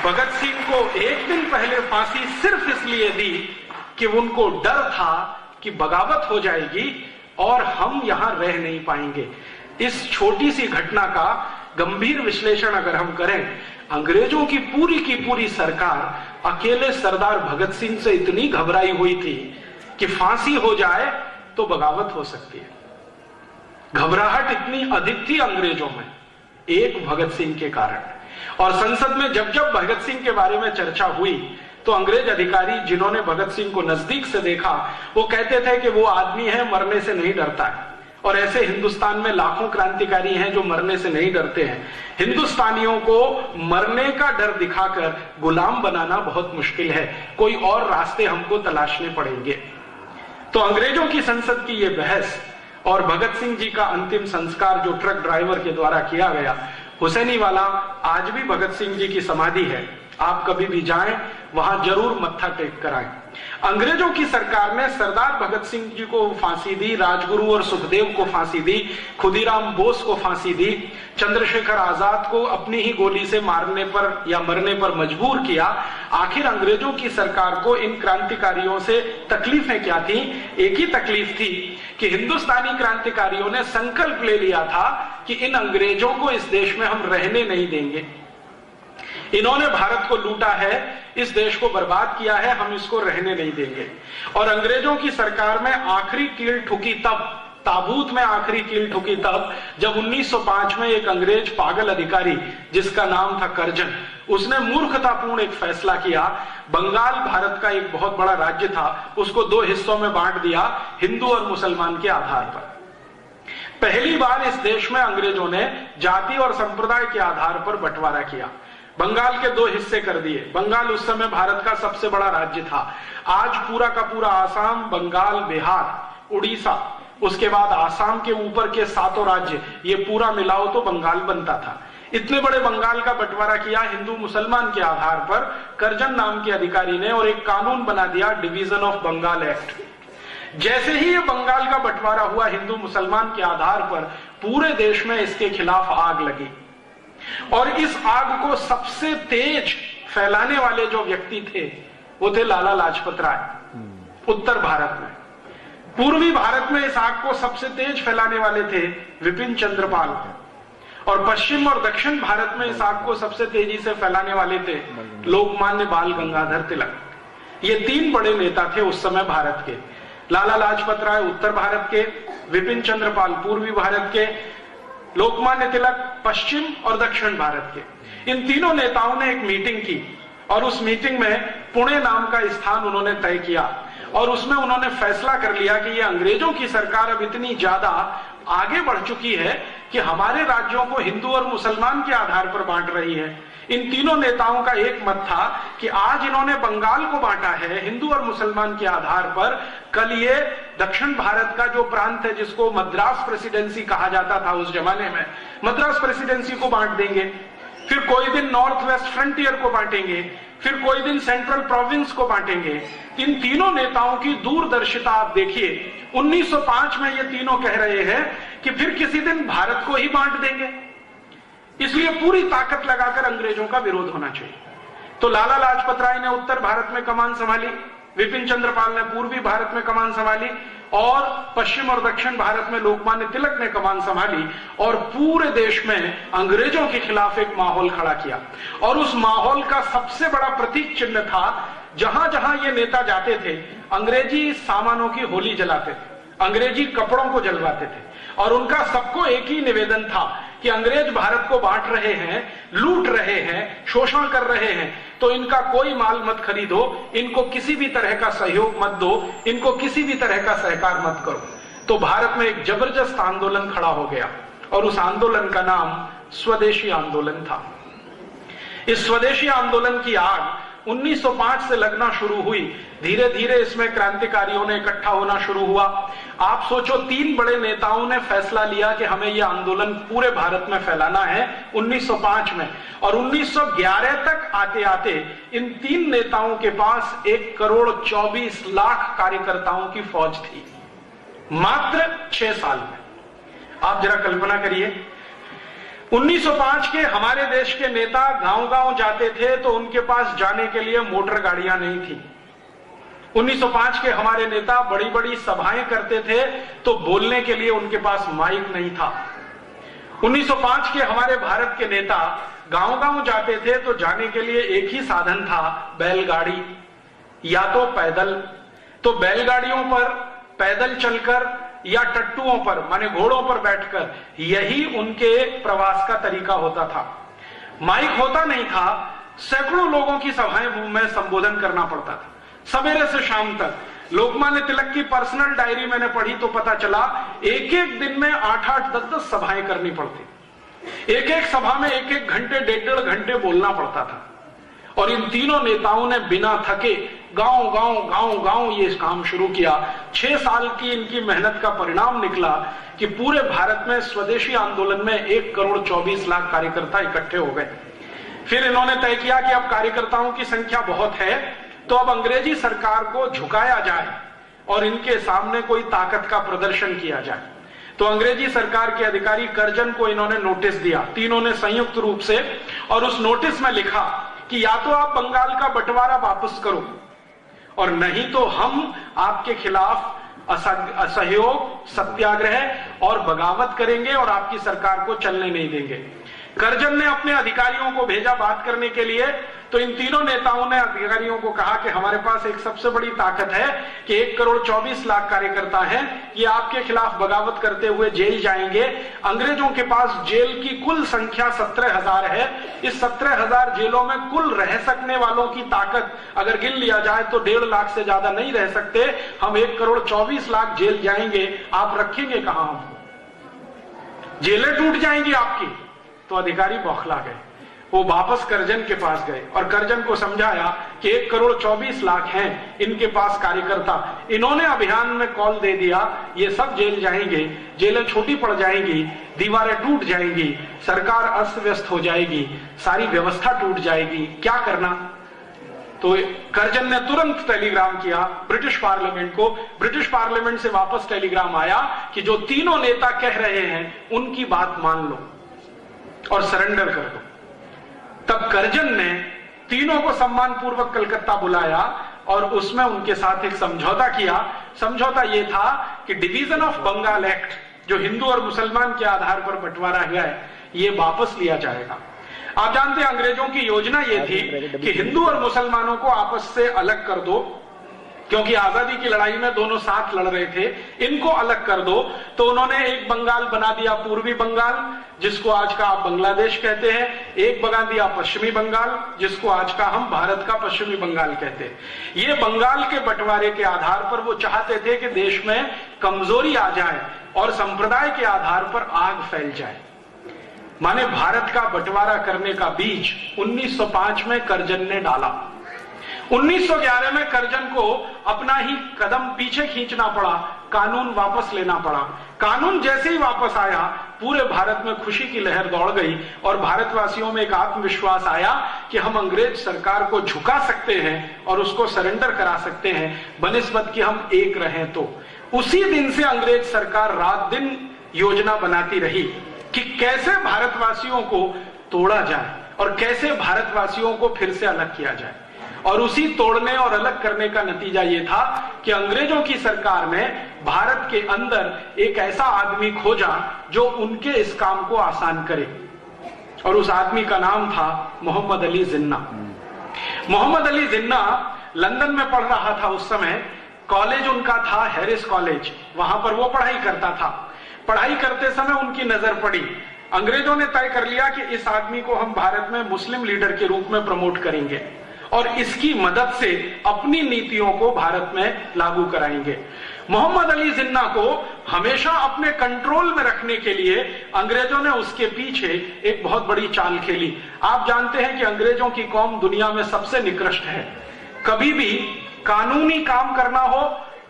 भगत सिंह को एक दिन पहले फांसी सिर्फ इसलिए दी कि उनको डर था कि बगावत हो जाएगी और हम यहां रह नहीं पाएंगे। इस छोटी सी घटना का गंभीर विश्लेषण अगर हम करें, अंग्रेजों की पूरी सरकार अकेले सरदार भगत सिंह से इतनी घबराई हुई थी कि फांसी हो जाए तो बगावत हो सकती है। घबराहट इतनी अधिक थी अंग्रेजों में एक भगत सिंह के कारण। और संसद में जब जब भगत सिंह के बारे में चर्चा हुई तो अंग्रेज अधिकारी जिन्होंने भगत सिंह को नजदीक से देखा वो कहते थे कि वो आदमी है, मरने से नहीं डरता है। और ऐसे हिंदुस्तान में लाखों क्रांतिकारी हैं जो मरने से नहीं डरते हैं। हिंदुस्तानियों को मरने का डर दिखाकर गुलाम बनाना बहुत मुश्किल है, कोई और रास्ते हमको तलाशने पड़ेंगे। तो अंग्रेजों की संसद की ये बहस और भगत सिंह जी का अंतिम संस्कार जो ट्रक ड्राइवर के द्वारा किया गया, हुसैनीवाला आज भी भगत सिंह जी की समाधि है, आप कभी भी जाएं वहां जरूर मत्था टेक कर आएं। अंग्रेजों की सरकार ने सरदार भगत सिंह जी को फांसी दी, राजगुरु और सुखदेव को फांसी दी, खुदीराम बोस को फांसी दी, चंद्रशेखर आजाद को अपनी ही गोली से मारने पर या मरने पर मजबूर किया। आखिर अंग्रेजों की सरकार को इन क्रांतिकारियों से तकलीफें क्या थी? एक ही तकलीफ थी कि हिंदुस्तानी क्रांतिकारियों ने संकल्प ले लिया था कि इन अंग्रेजों को इस देश में हम रहने नहीं देंगे। इन्होंने भारत को लूटा है, इस देश को बर्बाद किया है, हम इसको रहने नहीं देंगे। और अंग्रेजों की सरकार में आखिरी कील ठुकी तब, ताबूत में आखिरी कील ठुकी तब जब 1905 में एक अंग्रेज पागल अधिकारी जिसका नाम था कर्जन, उसने मूर्खतापूर्ण एक फैसला किया। बंगाल भारत का एक बहुत बड़ा राज्य था, उसको दो हिस्सों में बांट दिया हिंदू और मुसलमान के आधार पर। पहली बार इस देश में अंग्रेजों ने जाति और संप्रदाय के आधार पर बंटवारा किया। बंगाल के दो हिस्से कर दिए। बंगाल उस समय भारत का सबसे बड़ा राज्य था। आज पूरा का पूरा आसाम, बंगाल, बिहार, उड़ीसा, उसके बाद आसाम के ऊपर के 7 राज्य, ये पूरा मिलाओ तो बंगाल बनता था। इतने बड़े बंगाल का बंटवारा किया हिंदू मुसलमान के आधार पर कर्जन नाम के अधिकारी ने, और एक कानून बना दिया, डिवीजन ऑफ बंगाल एक्ट। जैसे ही ये बंगाल का बंटवारा हुआ हिंदू मुसलमान के आधार पर, पूरे देश में इसके खिलाफ आग लगी। और इस आग को सबसे तेज फैलाने वाले जो व्यक्ति थे वो थे लाला लाजपत राय। उत्तर भारत में, पूर्वी भारत में इस आग को सबसे तेज फैलाने वाले थे विपिन चंद्र पाल, और पश्चिम और दक्षिण भारत में इस आग को सबसे तेजी से फैलाने वाले थे लोकमान्य बाल गंगाधर तिलक। ये 3 बड़े नेता थे उस समय भारत के। लाला लाजपत राय उत्तर भारत के, विपिन चंद्र पाल पूर्वी भारत के, लोकमान्य तिलक पश्चिम और दक्षिण भारत के। इन तीनों नेताओं ने एक मीटिंग की और उस मीटिंग में पुणे नाम का स्थान उन्होंने तय किया और उसमें उन्होंने फैसला कर लिया कि ये अंग्रेजों की सरकार अब इतनी ज्यादा आगे बढ़ चुकी है कि हमारे राज्यों को हिंदू और मुसलमान के आधार पर बांट रही है। इन तीनों नेताओं का एक मत था कि आज इन्होंने बंगाल को बांटा है हिंदू और मुसलमान के आधार पर, कल ये दक्षिण भारत का जो प्रांत है जिसको मद्रास प्रेसिडेंसी कहा जाता था उस जमाने में, मद्रास प्रेसिडेंसी को बांट देंगे। फिर कोई दिन नॉर्थ वेस्ट फ्रंटियर को बांटेंगे, फिर कोई दिन सेंट्रल प्रोविंस को बांटेंगे। इन तीनों नेताओं की दूरदर्शिता आप देखिए। 1905 में ये तीनों कह रहे हैं कि फिर किसी दिन भारत को ही बांट देंगे, इसलिए पूरी ताकत लगाकर अंग्रेजों का विरोध होना चाहिए। तो लाला लाजपत राय ने उत्तर भारत में कमान संभाली, विपिन चंद्र पाल ने पूर्वी भारत में कमान संभाली, और पश्चिम और दक्षिण भारत में लोकमान्य तिलक ने कमान संभाली, और पूरे देश में अंग्रेजों के खिलाफ एक माहौल खड़ा किया। और उस माहौल का सबसे बड़ा प्रतीक चिन्ह था, जहां जहां ये नेता जाते थे अंग्रेजी सामानों की होली जलाते थे, अंग्रेजी कपड़ों को जलवाते थे, और उनका सबको एक ही निवेदन था कि अंग्रेज भारत को बांट रहे हैं, लूट रहे हैं, शोषण कर रहे हैं, तो इनका कोई माल मत खरीदो, इनको किसी भी तरह का सहयोग मत दो, इनको किसी भी तरह का सहकार मत करो। तो भारत में एक जबरदस्त आंदोलन खड़ा हो गया और उस आंदोलन का नाम स्वदेशी आंदोलन था। इस स्वदेशी आंदोलन की आग 1905 से लगना शुरू हुई। धीरे धीरे इसमें क्रांतिकारियों ने इकट्ठा होना शुरू हुआ। आप सोचो, 3 बड़े नेताओं ने फैसला लिया कि हमें यह आंदोलन पूरे भारत में फैलाना है 1905 में, और 1911 तक आते आते इन 3 नेताओं के पास 1,24,00,000 कार्यकर्ताओं की फौज थी, मात्र 6 साल में। आप जरा कल्पना करिए, 1905 के हमारे देश के नेता गांव-गांव जाते थे तो उनके पास जाने के लिए मोटर गाड़ियां नहीं थी। 1905 के हमारे नेता बड़ी बड़ी सभाएं करते थे तो बोलने के लिए उनके पास माइक नहीं था। 1905 के हमारे भारत के नेता गांव-गांव जाते थे तो जाने के लिए एक ही साधन था, बैलगाड़ी या तो पैदल। तो बैलगाड़ियों पर पैदल चलकर या टट्टुओं पर माने घोड़ों पर बैठकर, यही उनके प्रवास का तरीका होता था। माइक होता नहीं था, सैकड़ों लोगों की सभाएं में संबोधन करना पड़ता था, सवेरे से शाम तक। लोकमान्य तिलक की पर्सनल डायरी मैंने पढ़ी तो पता चला एक एक दिन में 8-8, 10-10 सभाएं करनी पड़ती। एक एक सभा में 1-1 घंटे, 1.5 घंटे बोलना पड़ता था। और इन तीनों नेताओं ने बिना थके गांव-गांव ये काम शुरू किया। 6 साल की इनकी मेहनत का परिणाम निकला कि पूरे भारत में स्वदेशी आंदोलन में 1,24,00,000 कार्यकर्ता इकट्ठे हो गए। फिर इन्होंने तय किया कि अब कार्यकर्ताओं की संख्या बहुत है तो अब अंग्रेजी सरकार को झुकाया जाए और इनके सामने कोई ताकत का प्रदर्शन किया जाए। तो अंग्रेजी सरकार के अधिकारी कर्जन को इन्होंने नोटिस दिया, तीनों ने संयुक्त रूप से, और उस नोटिस में लिखा कि या तो आप बंगाल का बंटवारा वापस करो और नहीं तो हम आपके खिलाफ असहयोग, सत्याग्रह और बगावत करेंगे और आपकी सरकार को चलने नहीं देंगे। कर्जन ने अपने अधिकारियों को भेजा बात करने के लिए, तो इन तीनों नेताओं ने अधिकारियों को कहा कि हमारे पास एक सबसे बड़ी ताकत है कि 1,24,00,000 कार्यकर्ता हैं, ये आपके खिलाफ बगावत करते हुए जेल जाएंगे। अंग्रेजों के पास जेल की कुल संख्या 17,000 है। इस 17,000 जेलों में कुल रह सकने वालों की ताकत अगर गिन लिया जाए तो 1.5 लाख से ज्यादा नहीं रह सकते। हम 1,24,00,000 जेल जाएंगे, आप रखेंगे कहां हमको? जेलें टूट जाएंगी आपकी। तो अधिकारी बौखला गए, वो वापस कर्जन के पास गए और कर्जन को समझाया कि 1,24,00,000 हैं इनके पास कार्यकर्ता। इन्होंने अभियान में कॉल दे दिया, ये सब जेल जाएंगे, जेलें छोटी पड़ जाएंगी, दीवारें टूट जाएंगी, सरकार अस्त व्यस्त हो जाएगी, सारी व्यवस्था टूट जाएगी, क्या करना? तो कर्जन ने तुरंत टेलीग्राम किया ब्रिटिश पार्लियामेंट को। ब्रिटिश पार्लियामेंट से वापस टेलीग्राम आया कि जो तीनों नेता कह रहे हैं उनकी बात मान लो और सरेंडर कर दो। तब कर्जन ने तीनों को सम्मानपूर्वक कलकत्ता बुलाया और उसमें उनके साथ एक समझौता किया। समझौता यह था कि डिवीजन ऑफ बंगाल एक्ट, जो हिंदू और मुसलमान के आधार पर बंटवारा हुआ है, यह वापस लिया जाएगा। आप जानते हैं अंग्रेजों की योजना यह थी कि हिंदू और मुसलमानों को आपस से अलग कर दो, क्योंकि आजादी की लड़ाई में दोनों साथ लड़ रहे थे, इनको अलग कर दो। तो उन्होंने एक बंगाल बना दिया पूर्वी बंगाल, जिसको आज का आप बांग्लादेश कहते हैं, एक बना दिया पश्चिमी बंगाल, जिसको आज का हम भारत का पश्चिमी बंगाल कहते हैं। ये बंगाल के बंटवारे के आधार पर वो चाहते थे कि देश में कमजोरी आ जाए और संप्रदाय के आधार पर आग फैल जाए। माने भारत का बंटवारा करने का बीज 1905 में कर्जन ने डाला। 1911 में कर्जन को अपना ही कदम पीछे खींचना पड़ा, कानून वापस लेना पड़ा। कानून जैसे ही वापस आया पूरे भारत में खुशी की लहर दौड़ गई और भारतवासियों में एक आत्मविश्वास आया कि हम अंग्रेज सरकार को झुका सकते हैं और उसको सरेंडर करा सकते हैं, बनिस्बत कि हम एक रहें। तो उसी दिन से अंग्रेज सरकार रात दिन योजना बनाती रही कि कैसे भारतवासियों को तोड़ा जाए और कैसे भारतवासियों को फिर से अलग किया जाए। और उसी तोड़ने और अलग करने का नतीजा यह था कि अंग्रेजों की सरकार ने भारत के अंदर एक ऐसा आदमी खोजा जो उनके इस काम को आसान करे, और उस आदमी का नाम था मोहम्मद अली जिन्ना। मोहम्मद अली जिन्ना लंदन में पढ़ रहा था उस समय। कॉलेज उनका था हैरिस कॉलेज, वहां पर वो पढ़ाई करता था। पढ़ाई करते समय उनकी नजर पड़ी। अंग्रेजों ने तय कर लिया कि इस आदमी को हम भारत में मुस्लिम लीडर के रूप में प्रमोट करेंगे और इसकी मदद से अपनी नीतियों को भारत में लागू कराएंगे। मोहम्मद अली जिन्ना को हमेशा अपने कंट्रोल में रखने के लिए अंग्रेजों ने उसके पीछे एक बहुत बड़ी चाल खेली। आप जानते हैं कि अंग्रेजों की कौम दुनिया में सबसे निकृष्ट है। कभी भी कानूनी काम करना हो,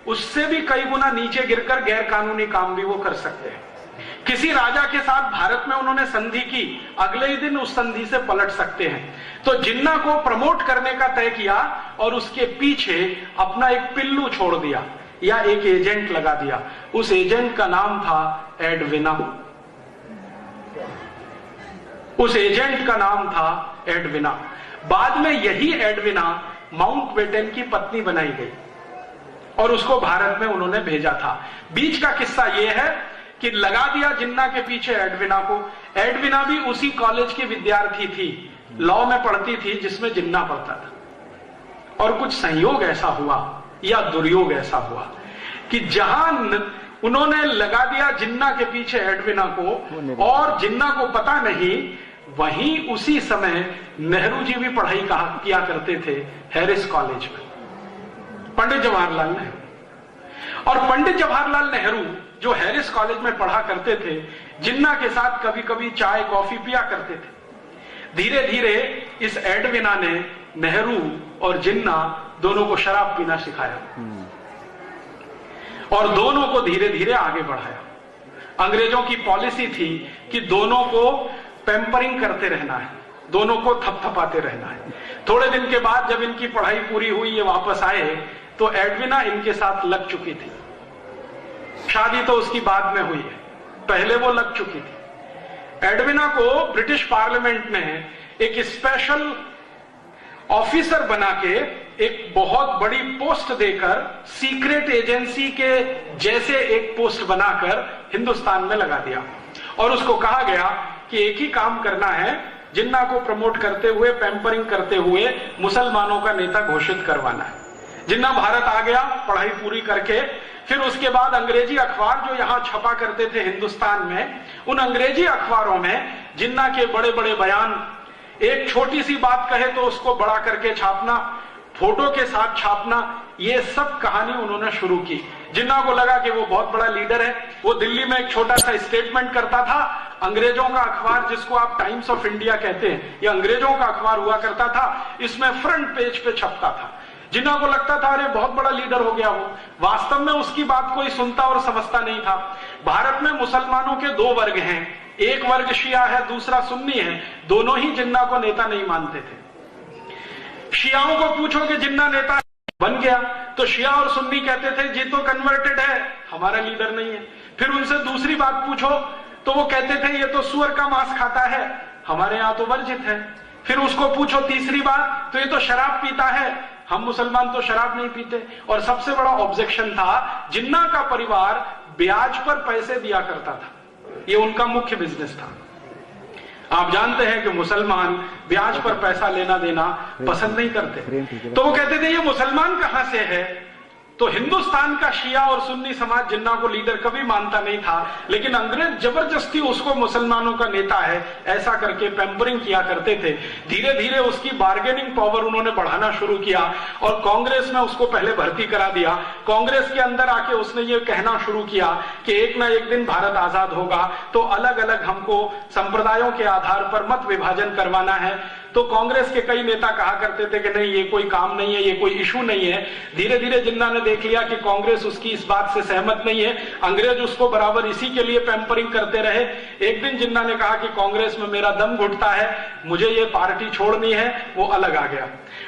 उससे भी कई गुना नीचे गिरकर गैर कानूनी काम भी वो कर सकते हैं। किसी राजा के साथ भारत में उन्होंने संधि की, अगले ही दिन उस संधि से पलट सकते हैं। तो जिन्ना को प्रमोट करने का तय किया और उसके पीछे अपना एक पिल्लू छोड़ दिया या एक एजेंट लगा दिया। उस एजेंट का नाम था एडविना। उस एजेंट का नाम था एडविना। बाद में यही एडविना माउंटबेटन की पत्नी बनाई गई और उसको भारत में उन्होंने भेजा था। बीच का किस्सा यह है कि लगा दिया जिन्ना के पीछे एडविना को। एडविना भी उसी कॉलेज की विद्यार्थी थी, लॉ में पढ़ती थी जिसमें जिन्ना पढ़ता था। और कुछ संयोग ऐसा हुआ या दुर्योग ऐसा हुआ कि जहां उन्होंने लगा दिया जिन्ना के पीछे एडविना को और जिन्ना को पता नहीं, वहीं उसी समय नेहरू जी भी पढ़ाई किया करते थे हैरिस कॉलेज में, पंडित जवाहरलाल नेहरू। और पंडित जवाहरलाल नेहरू जो हैरिस कॉलेज में पढ़ा करते थे, जिन्ना के साथ कभी कभी चाय कॉफी पिया करते थे। धीरे धीरे इस एडविना ने नेहरू और जिन्ना दोनों को शराब पीना सिखाया और दोनों को धीरे धीरे आगे बढ़ाया। अंग्रेजों की पॉलिसी थी कि दोनों को पैम्परिंग करते रहना है, दोनों को थपथपाते रहना है। थोड़े दिन के बाद जब इनकी पढ़ाई पूरी हुई, ये वापस आए, तो एडविना इनके साथ लग चुकी थी। शादी तो उसकी बाद में हुई है, पहले वो लग चुकी थी। एडविना को ब्रिटिश पार्लियामेंट ने एक स्पेशल ऑफिसर बना के एक बहुत बड़ी पोस्ट देकर, सीक्रेट एजेंसी के जैसे एक पोस्ट बनाकर हिंदुस्तान में लगा दिया और उसको कहा गया कि एक ही काम करना है, जिन्ना को प्रमोट करते हुए, पैम्परिंग करते हुए मुसलमानों का नेता घोषित करवाना है। जिन्ना भारत आ गया पढ़ाई पूरी करके। फिर उसके बाद अंग्रेजी अखबार जो यहां छपा करते थे हिंदुस्तान में, उन अंग्रेजी अखबारों में जिन्ना के बड़े बड़े बयान, एक छोटी सी बात कहे तो उसको बड़ा करके छापना, फोटो के साथ छापना, ये सब कहानी उन्होंने शुरू की। जिन्ना को लगा कि वो बहुत बड़ा लीडर है। वो दिल्ली में एक छोटा सा स्टेटमेंट करता था। अंग्रेजों का अखबार जिसको आप टाइम्स ऑफ इंडिया कहते हैं, ये अंग्रेजों का अखबार हुआ करता था। इसमें फ्रंट पेज पे छपता था। जिन्ना को लगता था अरे बहुत बड़ा लीडर हो गया वो। वास्तव में उसकी बात कोई सुनता और समझता नहीं था। भारत में मुसलमानों के दो वर्ग हैं, एक वर्ग शिया है, दूसरा सुन्नी है। दोनों ही जिन्ना को नेता नहीं मानते थे। शियाओं को पूछो कि जिन्ना नेता बन गया तो शिया और सुन्नी कहते थे जी तो कन्वर्टेड है, हमारा लीडर नहीं है। फिर उनसे दूसरी बात पूछो तो वो कहते थे ये तो सुअर का मांस खाता है, हमारे यहां तो वर्जित है। फिर उसको पूछो तीसरी बात तो ये तो शराब पीता है, हम मुसलमान तो शराब नहीं पीते। और सबसे बड़ा ऑब्जेक्शन था, जिन्ना का परिवार ब्याज पर पैसे दिया करता था, ये उनका मुख्य बिजनेस था। आप जानते हैं कि मुसलमान ब्याज पर पैसा लेना देना पसंद नहीं करते। तो वो कहते थे ये मुसलमान कहां से है। तो हिंदुस्तान का शिया और सुन्नी समाज जिन्ना को लीडर कभी मानता नहीं था, लेकिन अंग्रेज जबरदस्ती उसको मुसलमानों का नेता है ऐसा करके पैम्परिंग किया करते थे। धीरे धीरे उसकी बार्गेनिंग पावर उन्होंने बढ़ाना शुरू किया और कांग्रेस में उसको पहले भर्ती करा दिया। कांग्रेस के अंदर आके उसने ये कहना शुरू किया कि एक ना एक दिन भारत आजाद होगा तो अलग अलग हमको संप्रदायों के आधार पर मत विभाजन करवाना है। तो कांग्रेस के कई नेता कहा करते थे कि नहीं ये कोई काम नहीं है, ये कोई इशू नहीं है। धीरे धीरे जिन्ना ने देख लिया कि कांग्रेस उसकी इस बात से सहमत नहीं है, अंग्रेज उसको बराबर इसी के लिए पैम्परिंग करते रहे। एक दिन जिन्ना ने कहा कि कांग्रेस में मेरा दम घुटता है, मुझे ये पार्टी छोड़नी है, वो अलग आ गया।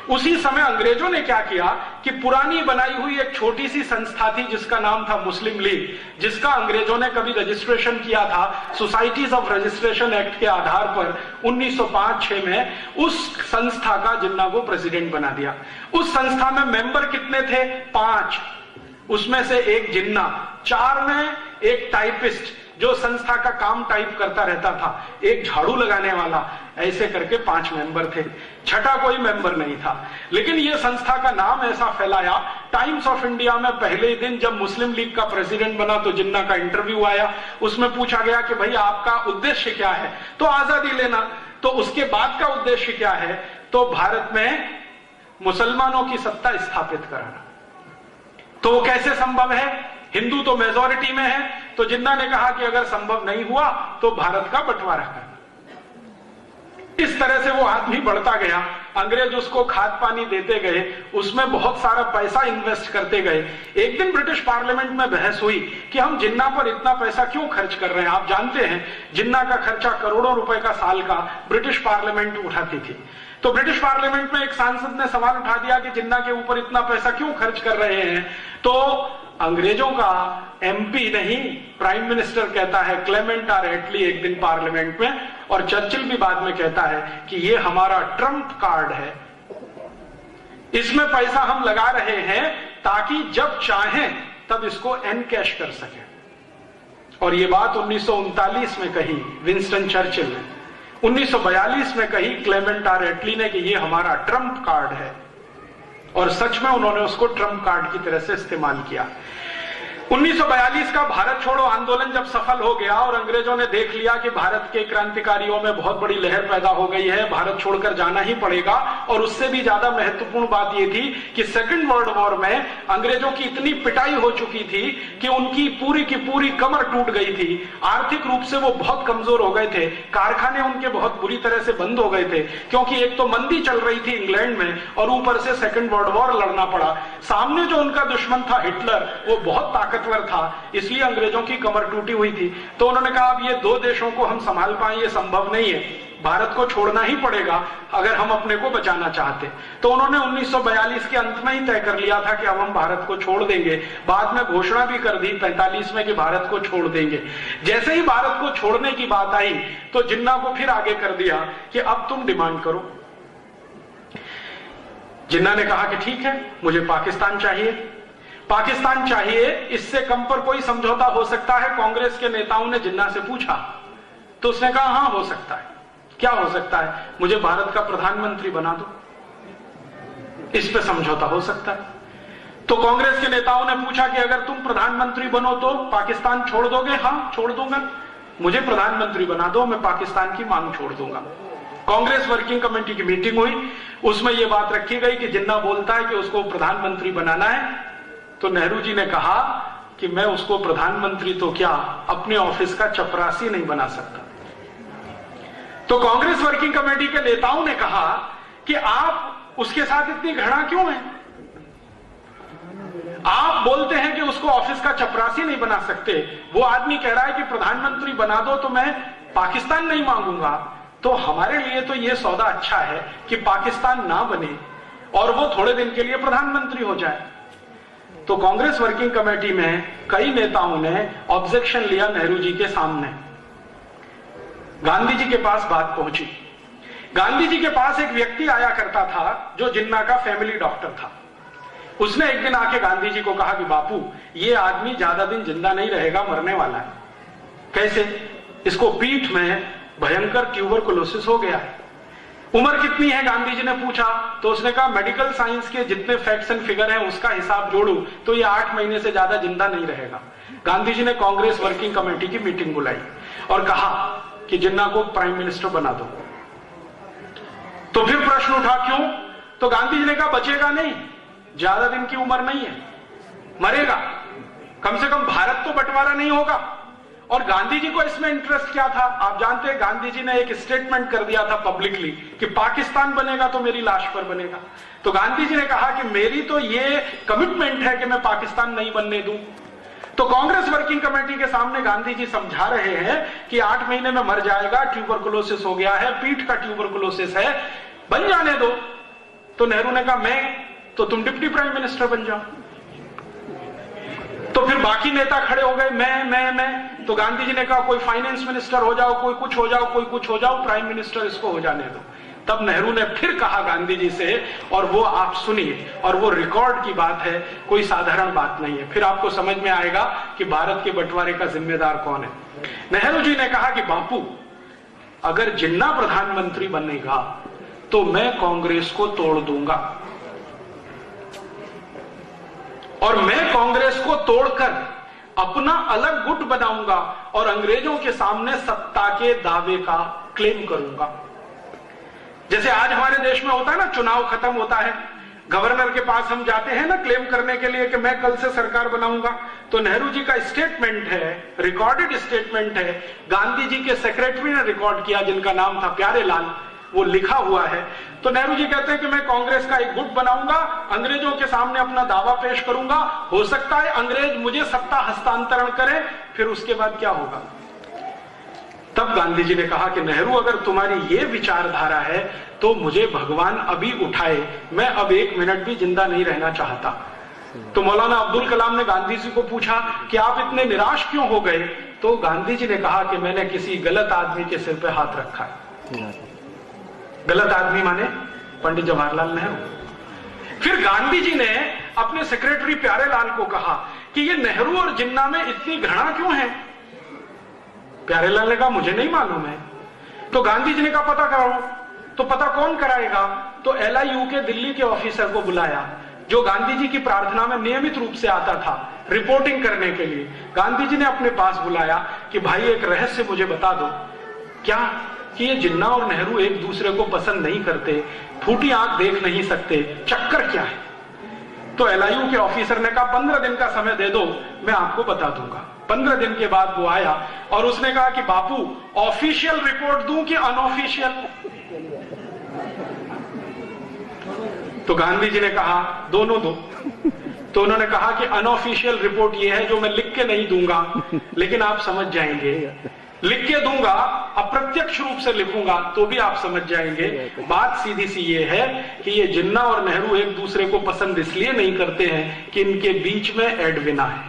उसी समय अंग्रेजों ने क्या किया कि पुरानी बनाई हुई एक छोटी सी संस्था थी जिसका नाम था मुस्लिम लीग, जिसका अंग्रेजों ने कभी रजिस्ट्रेशन किया था सोसाइटीज ऑफ रजिस्ट्रेशन एक्ट के आधार पर 1905-6 में। उस संस्था का जिन्ना को प्रेसिडेंट बना दिया। उस संस्था में मेंबर कितने थे? 5। उसमें से एक जिन्ना, 4 में एक टाइपिस्ट जो संस्था का काम टाइप करता रहता था, एक झाड़ू लगाने वाला, ऐसे करके 5 मेंबर थे। छठा कोई मेंबर नहीं था। लेकिन यह संस्था का नाम ऐसा फैलाया, टाइम्स ऑफ इंडिया में पहले ही दिन जब मुस्लिम लीग का प्रेसिडेंट बना तो जिन्ना का इंटरव्यू आया। उसमें पूछा गया कि भाई आपका उद्देश्य क्या है? तो आजादी लेना। तो उसके बाद का उद्देश्य क्या है? तो भारत में मुसलमानों की सत्ता स्थापित कराना। तो कैसे संभव है? हिंदू तो मेजॉरिटी में है, तो जिन्ना ने कहा कि अगर संभव नहीं हुआ तो भारत का बंटवारा करना। इस तरह से वो आदमी बढ़ता गया, अंग्रेज उसको खाद पानी देते गए, उसमें बहुत सारा पैसा इन्वेस्ट करते गए। एक दिन ब्रिटिश पार्लियामेंट में बहस हुई कि हम जिन्ना पर इतना पैसा क्यों खर्च कर रहे हैं। आप जानते हैं जिन्ना का खर्चा करोड़ों रुपए का साल का ब्रिटिश पार्लियामेंट उठाती थी। तो ब्रिटिश पार्लियामेंट में एक सांसद ने सवाल उठा दिया कि जिन्ना के ऊपर इतना पैसा क्यों खर्च कर रहे हैं। तो अंग्रेजों का एमपी नहीं, प्राइम मिनिस्टर कहता है, क्लेमेंट आर एटली, एक दिन पार्लियामेंट में, और चर्चिल भी बाद में कहता है कि ये हमारा ट्रम्प कार्ड है, इसमें पैसा हम लगा रहे हैं ताकि जब चाहें तब इसको एनकैश कर सकें। और ये बात 1939 में कही विंस्टन चर्चिल ने, 1942 में कही क्लेमेंट आर एटली ने कि ये हमारा ट्रम्प कार्ड है, और सच में उन्होंने उसको ट्रम्प कार्ड की तरह से इस्तेमाल किया। 1942 का भारत छोड़ो आंदोलन जब सफल हो गया और अंग्रेजों ने देख लिया कि भारत के क्रांतिकारियों में बहुत बड़ी लहर पैदा हो गई है, भारत छोड़कर जाना ही पड़ेगा, और उससे भी ज्यादा महत्वपूर्ण बात यह थी कि सेकेंड वर्ल्ड वॉर में अंग्रेजों की इतनी पिटाई हो चुकी थी कि उनकी पूरी की पूरी कमर टूट गई थी, आर्थिक रूप से वो बहुत कमजोर हो गए थे, कारखाने उनके बहुत बुरी तरह से बंद हो गए थे, क्योंकि एक तो मंदी चल रही थी इंग्लैंड में और ऊपर से सेकेंड वर्ल्ड वॉर लड़ना पड़ा। सामने जो उनका दुश्मन था हिटलर, वो बहुत ताकतवर था, इसलिए अंग्रेजों की कमर टूटी हुई थी। तो उन्होंने कहा अब ये दो देशों को हम संभाल पाए ये संभव नहीं है, भारत को छोड़ना ही पड़ेगा अगर हम अपने को बचाना चाहते। तो उन्होंने 1942 के अंत में ही तय कर लिया था कि अब हम भारत को छोड़ देंगे। बाद में घोषणा भी कर दी 45 में कि भारत को छोड़ देंगे। जैसे ही भारत को छोड़ने की बात आई तो जिन्ना को फिर आगे कर दिया कि अब तुम डिमांड करो। जिन्ना ने कहा कि ठीक है, मुझे पाकिस्तान चाहिए, पाकिस्तान चाहिए, इससे कम पर कोई समझौता हो सकता है। कांग्रेस के नेताओं ने जिन्ना से पूछा तो उसने कहा हां हो सकता है। क्या हो सकता है? मुझे भारत का प्रधानमंत्री बना दो, इस पे समझौता हो सकता है। तो कांग्रेस के नेताओं ने पूछा कि अगर तुम प्रधानमंत्री बनो तो पाकिस्तान छोड़ दोगे? हां छोड़ दूंगा, मुझे प्रधानमंत्री बना दो, मैं पाकिस्तान की मांग छोड़ दूंगा। कांग्रेस वर्किंग कमेटी की मीटिंग हुई, उसमें यह बात रखी गई कि जिन्ना बोलता है कि उसको प्रधानमंत्री बनाना है, तो नेहरू जी ने कहा कि मैं उसको प्रधानमंत्री तो क्या अपने ऑफिस का चपरासी नहीं बना सकता। तो कांग्रेस वर्किंग कमेटी के नेताओं ने कहा कि आप उसके साथ इतनी घृणा क्यों है? आप बोलते हैं कि उसको ऑफिस का चपरासी नहीं बना सकते, वो आदमी कह रहा है कि प्रधानमंत्री बना दो तो मैं पाकिस्तान नहीं मांगूंगा। तो हमारे लिए तो यह सौदा अच्छा है कि पाकिस्तान ना बने और वो थोड़े दिन के लिए प्रधानमंत्री हो जाए। तो कांग्रेस वर्किंग कमेटी में कई नेताओं ने ऑब्जेक्शन लिया नेहरू जी के सामने। गांधी जी के पास बात पहुंची। गांधी जी के पास एक व्यक्ति आया करता था जो जिन्ना का फैमिली डॉक्टर था। उसने एक दिन आके गांधी जी को कहा कि बापू, ये आदमी ज्यादा दिन जिंदा नहीं रहेगा, मरने वाला है। कैसे? इसको पीठ में भयंकर ट्यूबरकुलोसिस हो गया है। उम्र कितनी है? गांधी जी ने पूछा। तो उसने कहा मेडिकल साइंस के जितने फैक्ट्स एंड फिगर हैं उसका हिसाब जोड़ू तो ये 8 महीने से ज्यादा जिंदा नहीं रहेगा। गांधी जी ने कांग्रेस वर्किंग कमेटी की मीटिंग बुलाई और कहा कि जिन्ना को प्राइम मिनिस्टर बना दो। तो फिर प्रश्न उठा क्यों? तो गांधी जी ने कहा बचेगा नहीं, ज्यादा दिन की उम्र नहीं है, मरेगा, कम से कम भारत तो बंटवारा नहीं होगा। और गांधी जी को इसमें इंटरेस्ट क्या था? आप जानते हैं गांधी जी ने एक स्टेटमेंट कर दिया था पब्लिकली कि पाकिस्तान बनेगा तो मेरी लाश पर बनेगा। तो गांधी जी ने कहा कि मेरी तो ये कमिटमेंट है कि मैं पाकिस्तान नहीं बनने दूं। तो कांग्रेस वर्किंग कमेटी के सामने गांधी जी समझा रहे हैं कि 8 महीने में मर जाएगा, ट्यूबरकुलोसिस हो गया है, पीठ का ट्यूबरकुलोसिस है, बन जाने दो। तो नेहरू ने कहा मैं तो तुम डिप्टी प्राइम मिनिस्टर बन जाओ। तो फिर बाकी नेता खड़े हो गए, मैं। तो गांधी जी ने कहा कोई फाइनेंस मिनिस्टर हो जाओ, कोई कुछ हो जाओ, कोई कुछ हो जाओ, प्राइम मिनिस्टर इसको हो जाने दो। तब नेहरू ने फिर कहा गांधी जी से, और वो आप सुनिए, और वो रिकॉर्ड की बात है, कोई साधारण बात नहीं है, फिर आपको समझ में आएगा कि भारत के बंटवारे का जिम्मेदार कौन है। नेहरू जी ने कहा कि बापू, अगर जिन्ना प्रधानमंत्री बनेगा तो मैं कांग्रेस को तोड़ दूंगा, और मैं कांग्रेस को तोड़कर अपना अलग गुट बनाऊंगा और अंग्रेजों के सामने सत्ता के दावे का क्लेम करूंगा। जैसे आज हमारे देश में होता है ना, चुनाव खत्म होता है, गवर्नर के पास हम जाते हैं ना क्लेम करने के लिए कि मैं कल से सरकार बनाऊंगा, तो नेहरू जी का स्टेटमेंट है, रिकॉर्डेड स्टेटमेंट है, गांधी जी के सेक्रेटरी ने रिकॉर्ड किया जिनका नाम था प्यारेलाल, वो लिखा हुआ है। तो नेहरू जी कहते हैं कि मैं कांग्रेस का एक गुट बनाऊंगा, अंग्रेजों के सामने अपना दावा पेश करूंगा, हो सकता है अंग्रेज मुझे सत्ता हस्तांतरण करें, फिर उसके बाद क्या होगा। तब गांधी जी ने कहा कि नेहरू, अगर तुम्हारी ये विचारधारा है तो मुझे भगवान अभी उठाए, मैं अब 1 मिनट भी जिंदा नहीं रहना चाहता। तो मौलाना अब्दुल कलाम ने गांधी जी को पूछा कि आप इतने निराश क्यों हो गए, तो गांधी जी ने कहा कि मैंने किसी गलत आदमी के सिर पे हाथ रखा है। गलत आदमी माने पंडित जवाहरलाल नेहरू। फिर गांधी जी ने अपने सेक्रेटरी प्यारेलाल को कहा कि ये नेहरू और जिन्ना में इतनी घृणा क्यों है। प्यारेलाल ने कहा मुझे नहीं मालूम है। तो गांधी जी ने कहा पता कराओ। तो पता कौन कराएगा। तो LIU के दिल्ली के ऑफिसर को बुलाया, जो गांधी जी की प्रार्थना में नियमित रूप से आता था रिपोर्टिंग करने के लिए। गांधी जी ने अपने पास बुलाया कि भाई एक रहस्य मुझे बता दो, क्या कि ये जिन्ना और नेहरू एक दूसरे को पसंद नहीं करते, फूटी आंख देख नहीं सकते, चक्कर क्या है। तो LIU के ऑफिसर ने कहा 15 दिन का समय दे दो, मैं आपको बता दूंगा। 15 दिन के बाद वो आया और उसने कहा कि बापू ऑफिशियल रिपोर्ट दूं कि अनऑफिशियल। तो गांधी जी ने कहा दोनों दो। तो उन्होंने कहा कि अनऑफिशियल रिपोर्ट ये है जो मैं लिख के नहीं दूंगा, लेकिन आप समझ जाएंगे। लिख के दूंगा, अप्रत्यक्ष रूप से लिखूंगा तो भी आप समझ जाएंगे। बात सीधी सी ये है कि ये जिन्ना और नेहरू एक दूसरे को पसंद इसलिए नहीं करते हैं कि इनके बीच में एडविना है।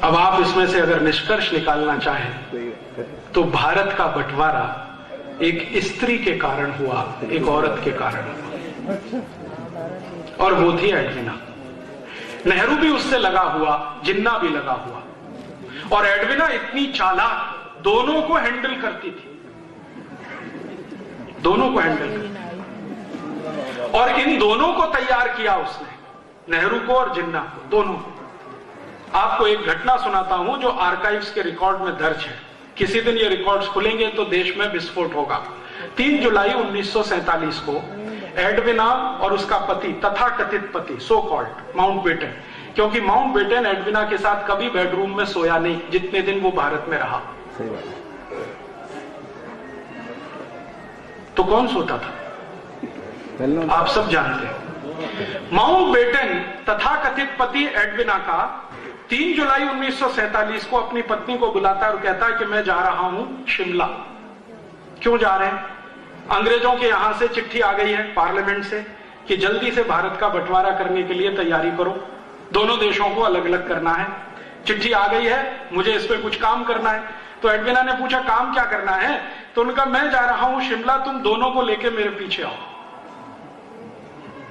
अब आप इसमें से अगर निष्कर्ष निकालना चाहें तो भारत का बंटवारा एक स्त्री के कारण हुआ, एक औरत के कारण हुआ, और वो थी एडविना। नेहरू भी उससे लगा हुआ, जिन्ना भी लगा हुआ। और एडविना इतनी चालाक, दोनों को हैंडल करती थी, दोनों को हैंडल करती। और इन दोनों को तैयार किया उसने, नेहरू को और जिन्ना को, दोनों को। आपको एक घटना सुनाता हूं जो आर्काइव्स के रिकॉर्ड में दर्ज है। किसी दिन ये रिकॉर्ड्स खुलेंगे तो देश में विस्फोट होगा। 3 जुलाई 1947 को एडविना और उसका पति, तथाकथित पति, सो कॉल्ड माउंटबेटन, क्योंकि माउंटबेटन एडविना के साथ कभी बेडरूम में सोया नहीं जितने दिन वो भारत में रहा। तो कौन सोता था आप सब जानते हैं। माउंटबेटन तथाकथित पति एडविना का 3 जुलाई 1947 को अपनी पत्नी को बुलाता है और कहता है कि मैं जा रहा हूं शिमला। क्यों जा रहे हैं। अंग्रेजों के यहां से चिट्ठी आ गई है पार्लियामेंट से कि जल्दी से भारत का बंटवारा करने के लिए तैयारी करो, दोनों देशों को अलग अलग करना है। चिट्ठी आ गई है, मुझे इस पे कुछ काम करना है। तो एडविना ने पूछा काम क्या करना है। तो उनका मैं जा रहा हूं शिमला, तुम दोनों को लेके मेरे पीछे आओ।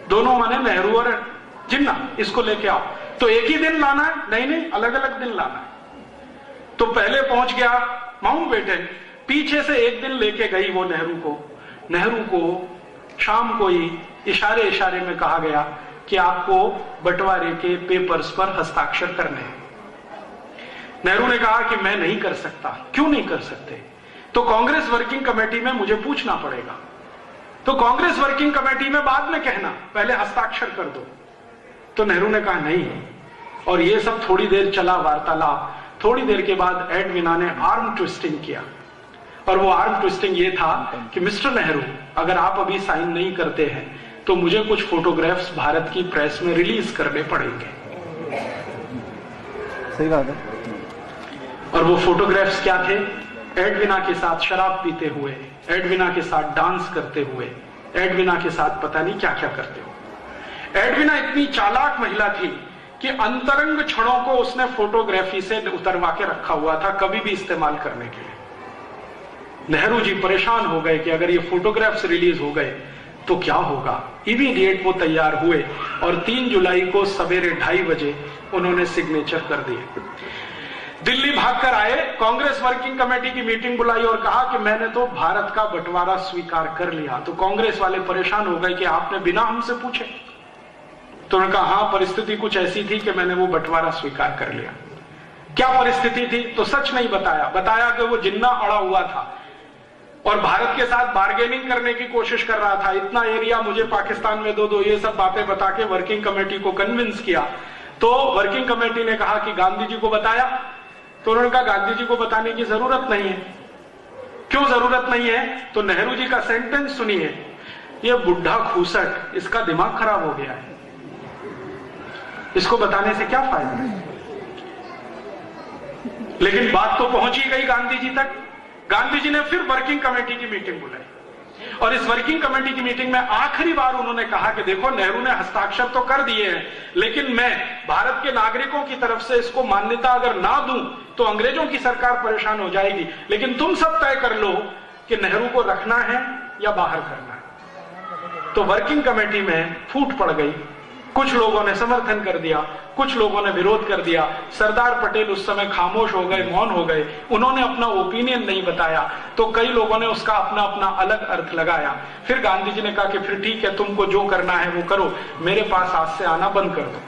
दोनों माने नेहरू और जिन्ना, इसको लेके आओ। तो एक ही दिन लाना है, नहीं नहीं अलग अलग दिन लाना है। तो पहले पहुंच गया माउंटबेटन, पीछे से एक दिन लेके गई वो नेहरू को। नेहरू को शाम को ही इशारे इशारे में कहा गया कि आपको बंटवारे के पेपर्स पर हस्ताक्षर करने हैं। नेहरू ने कहा कि मैं नहीं कर सकता। क्यों नहीं कर सकते। तो कांग्रेस वर्किंग कमेटी में मुझे पूछना पड़ेगा। तो कांग्रेस वर्किंग कमेटी में बाद में कहना, पहले हस्ताक्षर कर दो। तो नेहरू ने कहा नहीं। और ये सब थोड़ी देर चला वार्तालाप। थोड़ी देर के बाद एडविना ने आर्म ट्विस्टिंग किया, और वो आर्म ट्विस्टिंग ये था कि मिस्टर नेहरू, अगर आप अभी साइन नहीं करते हैं तो मुझे कुछ फोटोग्राफ्स भारत की प्रेस में रिलीज करने पड़ेंगे। सही बात है। और वो फोटोग्राफ्स क्या थे। एडविना के साथ शराब पीते हुए, एडविना के साथ डांस करते हुए, एडविना के साथ पता नहीं क्या क्या करते हुए। एडविना इतनी चालाक महिला थी कि अंतरंग क्षणों को उसने फोटोग्राफी से उतरवा के रखा हुआ था, कभी भी इस्तेमाल करने के लिए। नेहरू जी परेशान हो गए कि अगर ये फोटोग्राफ्स रिलीज हो गए तो क्या होगा। इमीडिएट वो तैयार हुए और 3 जुलाई को सवेरे 2:30 बजे उन्होंने सिग्नेचर कर दिए। दिल्ली भागकर आए, कांग्रेस वर्किंग कमेटी की मीटिंग बुलाई और कहा कि मैंने तो भारत का बंटवारा स्वीकार कर लिया। तो कांग्रेस वाले परेशान हो गए कि आपने बिना हमसे पूछे। तो उन्होंने कहा हाँ, परिस्थिति कुछ ऐसी थी कि मैंने वो बंटवारा स्वीकार कर लिया। क्या परिस्थिति थी, तो सच नहीं बताया, बताया कि वो जिन्ना अड़ा हुआ था और भारत के साथ बार्गेनिंग करने की कोशिश कर रहा था, इतना एरिया मुझे पाकिस्तान में दो, ये सब बातें बता के वर्किंग कमेटी को कन्विंस किया। तो वर्किंग कमेटी ने कहा कि गांधी जी को बताया, तो उन्होंने कहा गांधी जी को बताने की जरूरत नहीं है। क्यों जरूरत नहीं है? तो नेहरू जी का सेंटेंस सुनिए, ये बुढ़ा खूसट, इसका दिमाग खराब हो गया है, इसको बताने से क्या फायदा। लेकिन बात तो पहुंची गई गांधी जी तक। गांधी जी ने फिर वर्किंग कमेटी की मीटिंग बुलाई और इस वर्किंग कमेटी की मीटिंग में आखिरी बार उन्होंने कहा कि देखो, नेहरू ने हस्ताक्षर तो कर दिए हैं, लेकिन मैं भारत के नागरिकों की तरफ से इसको मान्यता अगर ना दूं तो अंग्रेजों की सरकार परेशान हो जाएगी, लेकिन तुम सब तय कर लो कि नेहरू को रखना है या बाहर करना है। तो वर्किंग कमेटी में फूट पड़ गई, कुछ लोगों ने समर्थन कर दिया, कुछ लोगों ने विरोध कर दिया। सरदार पटेल उस समय खामोश हो गए, मौन हो गए, उन्होंने अपना ओपिनियन नहीं बताया, तो कई लोगों ने उसका अपना अपना अलग अर्थ लगाया। फिर गांधी जी ने कहा कि फिर ठीक है, तुमको जो करना है वो करो, मेरे पास आज से आना बंद कर दो।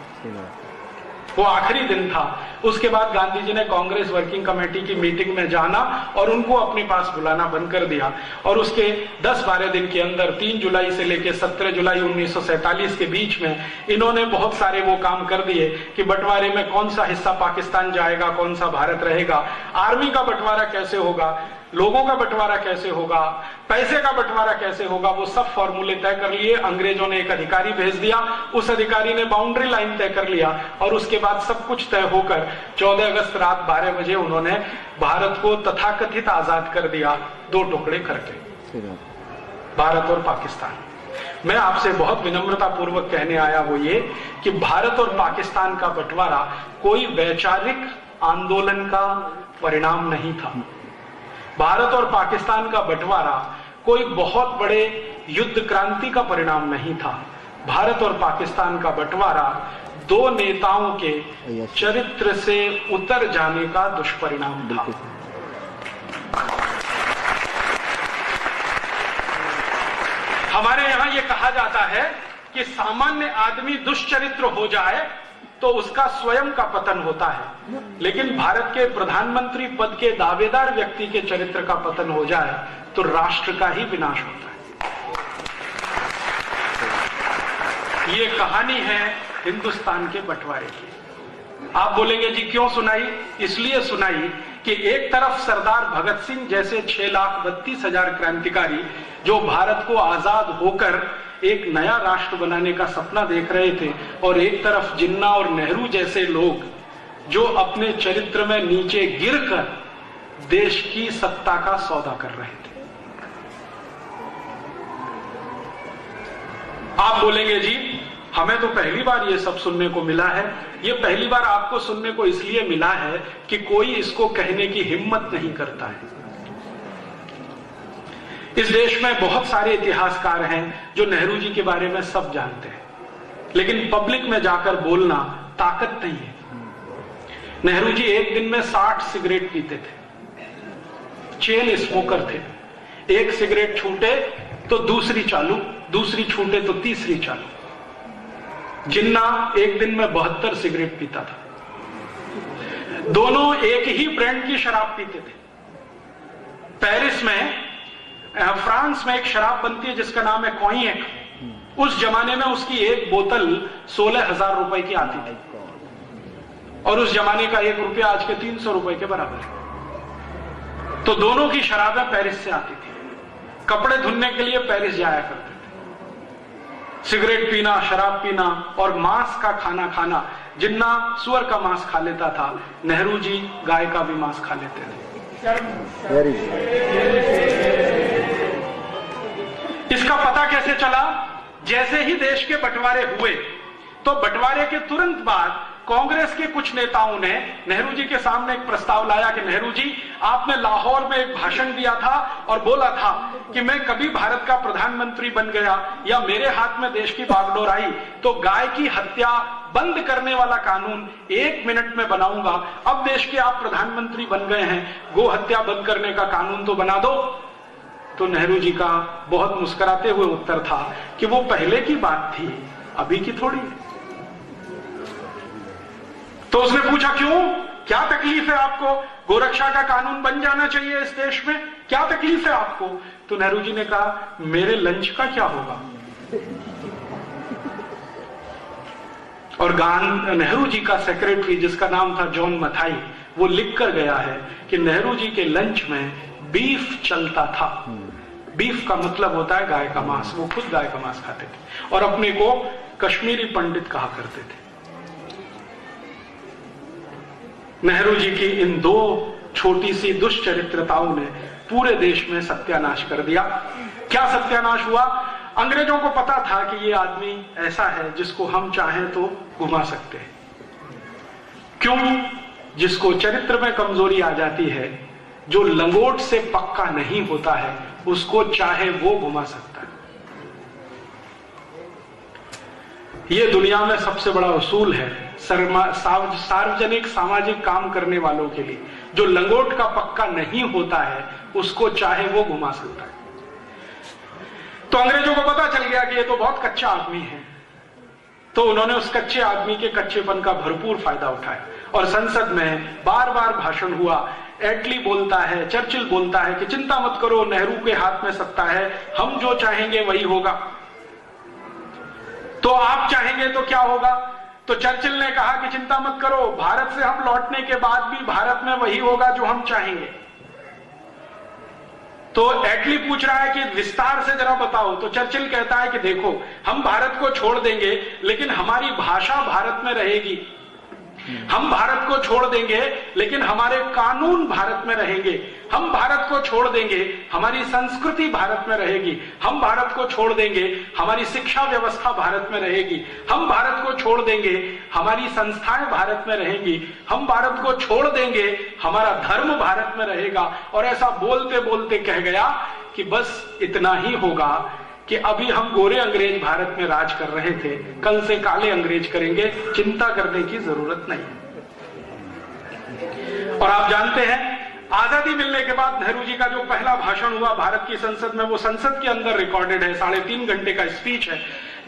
वो आखिरी दिन था। उसके बाद गांधी जी ने कांग्रेस वर्किंग कमेटी की मीटिंग में जाना और उनको अपने पास बुलाना बंद कर दिया और उसके 10-12 दिन के अंदर 3 जुलाई से लेकर 17 जुलाई 1947 के बीच में इन्होंने बहुत सारे वो काम कर दिए कि बंटवारे में कौन सा हिस्सा पाकिस्तान जाएगा, कौन सा भारत रहेगा, आर्मी का बंटवारा कैसे होगा, लोगों का बंटवारा कैसे होगा, पैसे का बंटवारा कैसे होगा, वो सब फॉर्मूले तय कर लिए। अंग्रेजों ने एक अधिकारी भेज दिया, उस अधिकारी ने बाउंड्री लाइन तय कर लिया और उसके बाद सब कुछ तय होकर 14 अगस्त रात 12 बजे उन्होंने भारत को तथाकथित आजाद कर दिया, 2 टुकड़े करके, भारत और पाकिस्तान। मैं आपसे बहुत विनम्रता पूर्वक कहने आया वो ये कि भारत और पाकिस्तान का बंटवारा कोई वैचारिक आंदोलन का परिणाम नहीं था। भारत और पाकिस्तान का बंटवारा कोई बहुत बड़े युद्ध क्रांति का परिणाम नहीं था। भारत और पाकिस्तान का बंटवारा 2 नेताओं के चरित्र से उतर जाने का दुष्परिणाम था। हमारे यहां यह कहा जाता है कि सामान्य आदमी दुष्चरित्र हो जाए तो उसका स्वयं का पतन होता है, लेकिन भारत के प्रधानमंत्री पद के दावेदार व्यक्ति के चरित्र का पतन हो जाए तो राष्ट्र का ही विनाश होता है। ये कहानी है हिंदुस्तान के बंटवारे की। आप बोलेंगे जी क्यों सुनाई? इसलिए सुनाई कि एक तरफ सरदार भगत सिंह जैसे 6,32,000 क्रांतिकारी जो भारत को आजाद होकर एक नया राष्ट्र बनाने का सपना देख रहे थे, और एक तरफ जिन्ना और नेहरू जैसे लोग जो अपने चरित्र में नीचे गिरकर देश की सत्ता का सौदा कर रहे थे। आप बोलेंगे जी हमें तो पहली बार ये सब सुनने को मिला है। ये पहली बार आपको सुनने को इसलिए मिला है कि कोई इसको कहने की हिम्मत नहीं करता है। इस देश में बहुत सारे इतिहासकार हैं जो नेहरू जी के बारे में सब जानते हैं, लेकिन पब्लिक में जाकर बोलना ताकत नहीं है। नेहरू जी एक दिन में 60 सिगरेट पीते थे, चेन स्मोकर थे। एक सिगरेट छूटे तो दूसरी चालू, दूसरी छूटे तो तीसरी चालू। जिन्ना एक दिन में 72 सिगरेट पीता था। दोनों एक ही ब्रांड की शराब पीते थे। पेरिस में, फ्रांस में एक शराब बनती है जिसका नाम है कॉइएक। उस जमाने में उसकी एक बोतल 16,000 रुपए की आती थी और उस जमाने का 1 रुपया आज के 300 रुपए के बराबर है। तो दोनों की शराबें पेरिस से आती थी। कपड़े धुलने के लिए पेरिस जाया करते थे। सिगरेट पीना, शराब पीना और मांस का खाना खाना। जिन्ना सुअर का मांस खा लेता था, नेहरू जी गाय का भी मांस खा लेते थे। इसका पता कैसे चला? जैसे ही देश के बंटवारे हुए तो बंटवारे के तुरंत बाद कांग्रेस के कुछ नेताओं ने नेहरू जी के सामने एक प्रस्ताव लाया कि नेहरू जी, आपने लाहौर में एक भाषण दिया था और बोला था कि मैं कभी भारत का प्रधानमंत्री बन गया या मेरे हाथ में देश की बागडोर आई तो गाय की हत्या बंद करने वाला कानून 1 मिनट में बनाऊंगा। अब देश के आप प्रधानमंत्री बन गए हैं, गो हत्या बंद करने का कानून तो बना दो। तो नेहरू जी का बहुत मुस्कुराते हुए उत्तर था कि वो पहले की बात थी, अभी की थोड़ी। तो उसने पूछा क्यों? क्या तकलीफ है आपको? गोरक्षा का कानून बन जाना चाहिए इस देश में, क्या तकलीफ है आपको? तो नेहरू जी ने कहा मेरे लंच का क्या होगा? और नेहरू जी का सेक्रेटरी जिसका नाम था जॉन मथाई, वो लिख कर गया है कि नेहरू जी के लंच में बीफ चलता था। बीफ का मतलब होता है गाय का मांस, वो खुद गाय का मांस खाते थे और अपने को कश्मीरी पंडित कहा करते थे। नेहरू जी की इन दो छोटी सी दुष्चरित्रताओं ने पूरे देश में सत्यानाश कर दिया। क्या सत्यानाश हुआ? अंग्रेजों को पता था कि ये आदमी ऐसा है जिसको हम चाहें तो घुमा सकते हैं। क्यों? जिसको चरित्र में कमजोरी आ जाती है, जो लंगोट से पक्का नहीं होता है, उसको चाहे वो घुमा सकता है। ये दुनिया में सबसे बड़ा उसूल है सार्वजनिक सामाजिक काम करने वालों के लिए। जो लंगोट का पक्का नहीं होता है, उसको चाहे वो घुमा सकता है। तो अंग्रेजों को पता चल गया कि ये तो बहुत कच्चा आदमी है, तो उन्होंने उस कच्चे आदमी के कच्चेपन का भरपूर फायदा उठाया और संसद में बार बार भाषण हुआ। एटली बोलता है, चर्चिल बोलता है कि चिंता मत करो, नेहरू के हाथ में सत्ता है, हम जो चाहेंगे वही होगा। तो आप चाहेंगे तो क्या होगा? तो चर्चिल ने कहा कि चिंता मत करो, भारत से हम लौटने के बाद भी भारत में वही होगा जो हम चाहेंगे। तो एटली पूछ रहा है कि विस्तार से जरा बताओ। तो चर्चिल कहता है कि देखो, हम भारत को छोड़ देंगे लेकिन हमारी भाषा भारत में रहेगी, हम भारत को छोड़ देंगे लेकिन हमारे कानून भारत में रहेंगे, हम भारत को छोड़ देंगे हमारी संस्कृति भारत में रहेगी, हम भारत को छोड़ देंगे हमारी शिक्षा व्यवस्था भारत में रहेगी, हम भारत को छोड़ देंगे हमारी संस्थाएं भारत में रहेंगी, हम भारत को छोड़ देंगे हमारा धर्म भारत में रहेगा। और ऐसा बोलते बोलते कह गया कि बस इतना ही होगा कि अभी हम गोरे अंग्रेज भारत में राज कर रहे थे, कल से काले अंग्रेज करेंगे, चिंता करने की जरूरत नहीं। और आप जानते हैं, आजादी मिलने के बाद नेहरू जी का जो पहला भाषण हुआ भारत की संसद में, वो संसद के अंदर रिकॉर्डेड है, 3.5 घंटे का स्पीच है,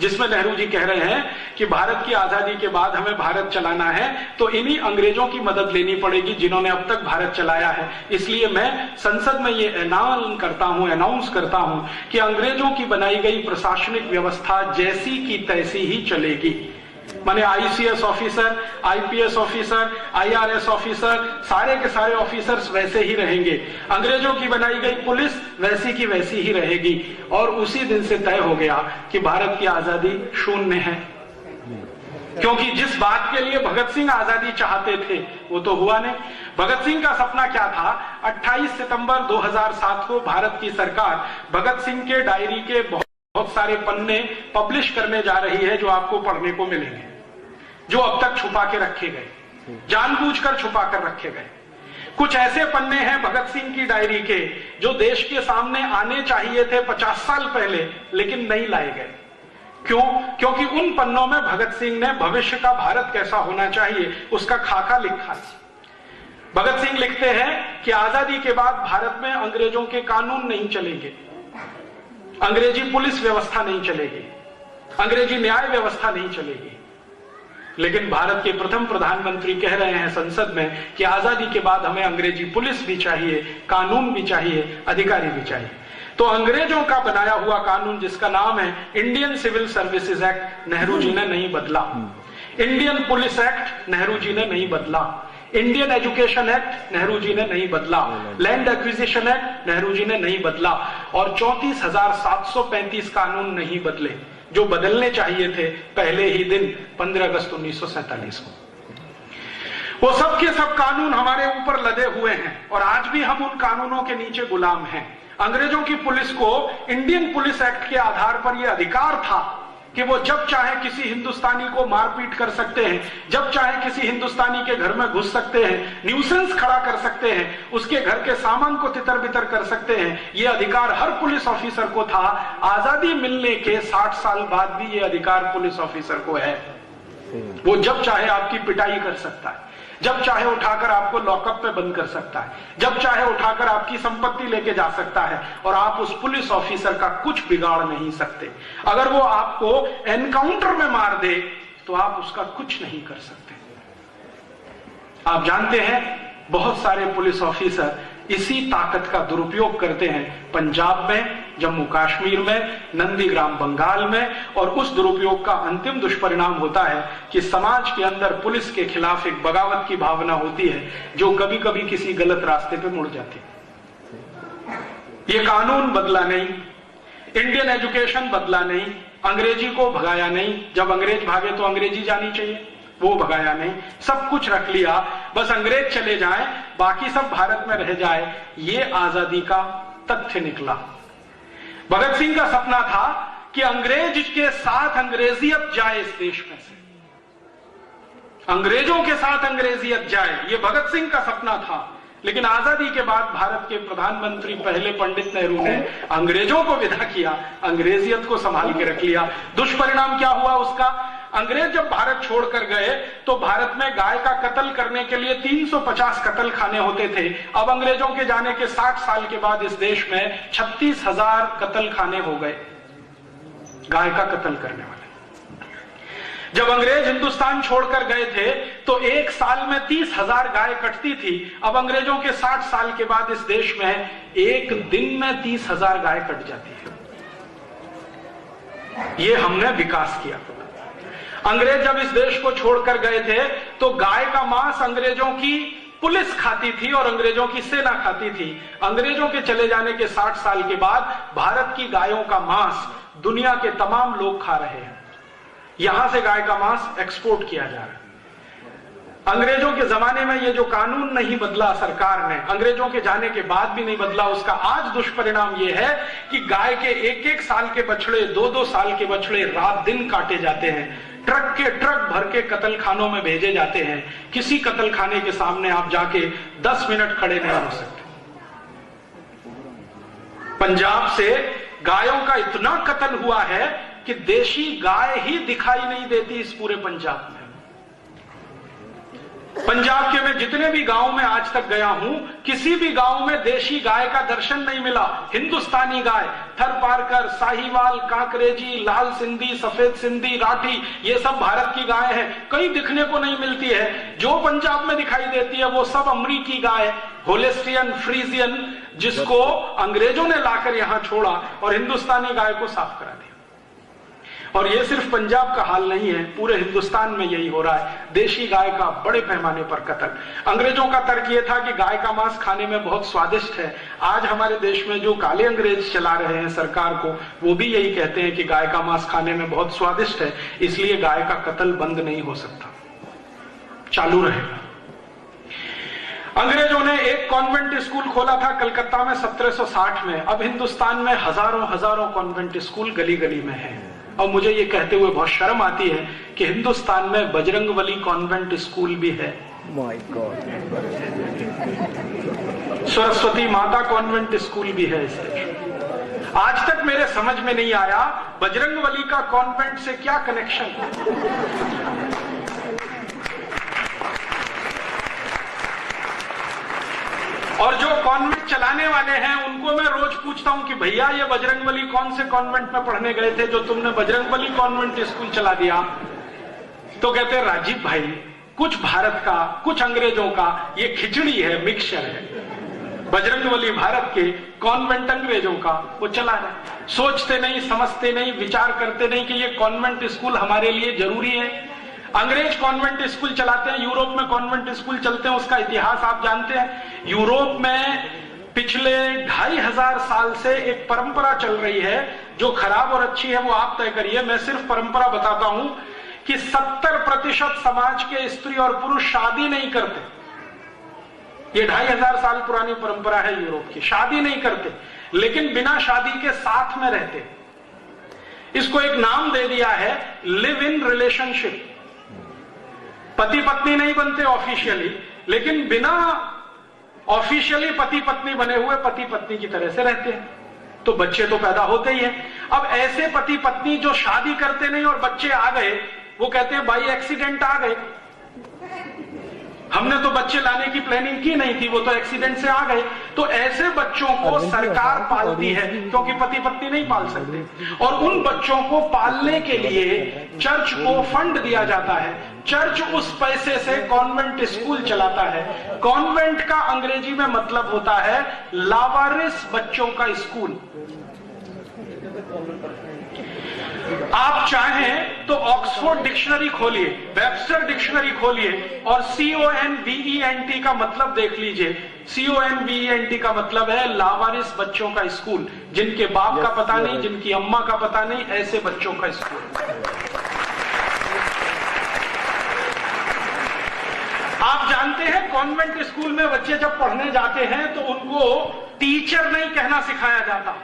जिसमें नेहरू जी कह रहे हैं कि भारत की आजादी के बाद हमें भारत चलाना है तो इन्हीं अंग्रेजों की मदद लेनी पड़ेगी जिन्होंने अब तक भारत चलाया है। इसलिए मैं संसद में ये अनाउंस करता हूं कि अंग्रेजों की बनाई गई प्रशासनिक व्यवस्था जैसी की तैसी ही चलेगी। माने ICS officer, IPS officer, IRS officer, सारे के सारे ऑफिसर्स वैसे ही रहेंगे। अंग्रेजों की बनाई गई पुलिस वैसी की वैसी ही रहेगी। और उसी दिन से तय हो गया कि भारत की आजादी शून्य है, क्योंकि जिस बात के लिए भगत सिंह आजादी चाहते थे वो तो हुआ नहीं। भगत सिंह का सपना क्या था? 28 सितंबर 2007 को भारत की सरकार भगत सिंह के डायरी के बहुत सारे पन्ने पब्लिश करने जा रही है जो आपको पढ़ने को मिलेंगे, जो अब तक छुपा के रखे गए, जानबूझकर छुपा कर रखे गए। कुछ ऐसे पन्ने हैं भगत सिंह की डायरी के जो देश के सामने आने चाहिए थे 50 साल पहले, लेकिन नहीं लाए गए। क्यों? क्योंकि उन पन्नों में भगत सिंह ने भविष्य का भारत कैसा होना चाहिए उसका खाका लिखा है। भगत सिंह लिखते हैं कि आजादी के बाद भारत में अंग्रेजों के कानून नहीं चलेंगे, अंग्रेजी पुलिस व्यवस्था नहीं चलेगी, अंग्रेजी न्याय व्यवस्था नहीं चलेगी। लेकिन भारत के प्रथम प्रधानमंत्री कह रहे हैं संसद में कि आजादी के बाद हमें अंग्रेजी पुलिस भी चाहिए, कानून भी चाहिए, अधिकारी भी चाहिए। तो अंग्रेजों का बनाया हुआ कानून जिसका नाम है Indian civil services act, Nehru ji ने नहीं बदला। Indian police act Nehru ji ने नहीं बदला। Indian education act Nehru ji ने नहीं बदला। Land acquisition act Nehru ji ने नहीं बदला। और 34,735 कानून नहीं बदले जो बदलने चाहिए थे पहले ही दिन 15 अगस्त 1947 को। वो सब के सब कानून हमारे ऊपर लदे हुए हैं और आज भी हम उन कानूनों के नीचे गुलाम हैं। अंग्रेजों की पुलिस को इंडियन पुलिस एक्ट के आधार पर यह अधिकार था कि वो जब चाहे किसी हिंदुस्तानी को मारपीट कर सकते हैं, जब चाहे किसी हिंदुस्तानी के घर में घुस सकते हैं, न्यूसेंस खड़ा कर सकते हैं, उसके घर के सामान को तितर बितर कर सकते हैं। ये अधिकार हर पुलिस ऑफिसर को था। आजादी मिलने के 60 साल बाद भी ये अधिकार पुलिस ऑफिसर को है। वो जब चाहे आपकी पिटाई कर सकता है, जब चाहे उठाकर आपको लॉकअप में बंद कर सकता है, जब चाहे उठाकर आपकी संपत्ति लेके जा सकता है और आप उस पुलिस ऑफिसर का कुछ बिगाड़ नहीं सकते। अगर वो आपको एनकाउंटर में मार दे तो आप उसका कुछ नहीं कर सकते। आप जानते हैं बहुत सारे पुलिस ऑफिसर इसी ताकत का दुरुपयोग करते हैं, पंजाब में, जम्मू कश्मीर में, नंदीग्राम बंगाल में, और उस दुरुपयोग का अंतिम दुष्परिणाम होता है कि समाज के अंदर पुलिस के खिलाफ एक बगावत की भावना होती है जो कभी कभी किसी गलत रास्ते पे मुड़ जाती है। ये कानून बदला नहीं, इंडियन एजुकेशन बदला नहीं, अंग्रेजी को भगाया नहीं, जब अंग्रेज भागे तो अंग्रेजी जानी चाहिए, वो भगाया नहीं, सब कुछ रख लिया, बस अंग्रेज चले जाएं, बाकी सब भारत में रह जाए, ये आजादी का तथ्य निकला। भगत सिंह का सपना था कि अंग्रेज के साथ अंग्रेजियत जाए इस देश में से, अंग्रेजों के साथ अंग्रेजियत जाए, ये भगत सिंह का सपना था। लेकिन आजादी के बाद भारत के प्रधानमंत्री पहले पंडित नेहरू ने अंग्रेजों को विदा किया, अंग्रेजियत को संभाल के रख लिया। दुष्परिणाम क्या हुआ उसका? अंग्रेज जब भारत छोड़कर गए तो भारत में गाय का कत्ल करने के लिए 350 कत्ल खाने होते थे। अब अंग्रेजों के जाने के 60 साल के बाद इस देश में 36,000 कत्ल खाने हो गए गाय का कत्ल करने वाले। जब अंग्रेज हिंदुस्तान छोड़कर गए थे तो एक साल में 30,000 गाय कटती थी। अब अंग्रेजों के 60 साल के बाद इस देश में एक दिन में 30,000 गाय कट जाती है। ये हमने विकास किया। अंग्रेज जब इस देश को छोड़कर गए थे तो गाय का मांस अंग्रेजों की पुलिस खाती थी और अंग्रेजों की सेना खाती थी। अंग्रेजों के चले जाने के 60 साल के बाद भारत की गायों का मांस दुनिया के तमाम लोग खा रहे हैं। यहां से गाय का मांस एक्सपोर्ट किया जा रहा है। अंग्रेजों के जमाने में ये जो कानून नहीं बदला सरकार ने, अंग्रेजों के जाने के बाद भी नहीं बदला, उसका आज दुष्परिणाम ये है कि गाय के एक एक साल के बछड़े, 2-2 साल के बछड़े रात दिन काटे जाते हैं, ट्रक के ट्रक भर के कत्ल खानों में भेजे जाते हैं। किसी कत्ल खाने के सामने आप जाके 10 मिनट खड़े नहीं हो सकते। पंजाब से गायों का इतना कत्ल हुआ है कि देशी गाय ही दिखाई नहीं देती इस पूरे पंजाब में। पंजाब के मैं जितने भी गांव में आज तक गया हूं, किसी भी गांव में देशी गाय का दर्शन नहीं मिला। हिंदुस्तानी गाय, थरपारकर, साहीवाल, कांकरेजी, लाल सिंधी, सफेद सिंधी, राठी, ये सब भारत की गाय है, कहीं दिखने को नहीं मिलती है। जो पंजाब में दिखाई देती है वो सब अमरीकी गाय, होलेस्टियन, फ्रीजियन, जिसको अंग्रेजों ने लाकर यहां छोड़ा और हिंदुस्तानी गाय को साफ करा दिया। और ये सिर्फ पंजाब का हाल नहीं है, पूरे हिंदुस्तान में यही हो रहा है। देशी गाय का बड़े पैमाने पर कत्ल। अंग्रेजों का तर्क ये था कि गाय का मांस खाने में बहुत स्वादिष्ट है। आज हमारे देश में जो काले अंग्रेज चला रहे हैं सरकार को, वो भी यही कहते हैं कि गाय का मांस खाने में बहुत स्वादिष्ट है, इसलिए गाय का कत्ल बंद नहीं हो सकता, चालू रहेगा। अंग्रेजों ने एक कॉन्वेंट स्कूल खोला था कलकत्ता में 1760 में। अब हिंदुस्तान में हजारों कॉन्वेंट स्कूल गली गली में है। और मुझे ये कहते हुए बहुत शर्म आती है कि हिंदुस्तान में बजरंगबली कॉन्वेंट स्कूल भी है। My God. सरस्वती माता कॉन्वेंट स्कूल भी है इस देश। आज तक मेरे समझ में नहीं आया बजरंगबली का कॉन्वेंट से क्या कनेक्शन है। और जो कॉन्वेंट चलाने वाले हैं उनको मैं रोज पूछता हूं कि भैया ये बजरंगबली कौन से कॉन्वेंट में पढ़ने गए थे जो तुमने बजरंगबली कॉन्वेंट स्कूल चला दिया? तो कहते हैं राजीव भाई, कुछ भारत का कुछ अंग्रेजों का ये खिचड़ी है, मिक्सचर है। बजरंगबली भारत के, कॉन्वेंट अंग्रेजों का, वो चला रहे। सोचते नहीं, समझते नहीं, विचार करते नहीं कि ये कॉन्वेंट स्कूल हमारे लिए जरूरी है। अंग्रेज कॉन्वेंट स्कूल चलाते हैं, यूरोप में कॉन्वेंट स्कूल चलते हैं, उसका इतिहास आप जानते हैं। यूरोप में पिछले 2500 साल से एक परंपरा चल रही है, जो खराब और अच्छी है वो आप तय करिए, मैं सिर्फ परंपरा बताता हूं कि 70% समाज के स्त्री और पुरुष शादी नहीं करते। ये 2500 साल पुरानी परंपरा है यूरोप की, शादी नहीं करते लेकिन बिना शादी के साथ में रहते। इसको एक नाम दे दिया है लिव इन रिलेशनशिप। पति पत्नी नहीं बनते ऑफिशियली, लेकिन बिना ऑफिशियली पति पत्नी बने हुए पति पत्नी की तरह से रहते हैं, तो बच्चे तो पैदा होते ही हैं। अब ऐसे पति पत्नी जो शादी करते नहीं और बच्चे आ गए, वो कहते हैं बाई एक्सीडेंट आ गए। हमने तो बच्चे लाने की प्लानिंग की नहीं थी, वो तो एक्सीडेंट से आ गए। तो ऐसे बच्चों को सरकार पालती है, क्योंकि पति पत्नी नहीं पाल सकते, और उन बच्चों को पालने के लिए चर्च को फंड दिया जाता है। चर्च उस पैसे से कॉन्वेंट स्कूल चलाता है। कॉन्वेंट का अंग्रेजी में मतलब होता है लावारिस बच्चों का स्कूल। आप चाहें तो ऑक्सफोर्ड डिक्शनरी खोलिए, वेबस्टर डिक्शनरी खोलिए और CONVENT का मतलब देख लीजिए। CONVENT का मतलब है लावारिस बच्चों का स्कूल, जिनके बाप का पता नहीं, जिनकी अम्मा का पता नहीं, ऐसे बच्चों का स्कूल। आप जानते हैं कॉन्वेंट स्कूल में बच्चे जब पढ़ने जाते हैं तो उनको टीचर नहीं कहना सिखाया जाता,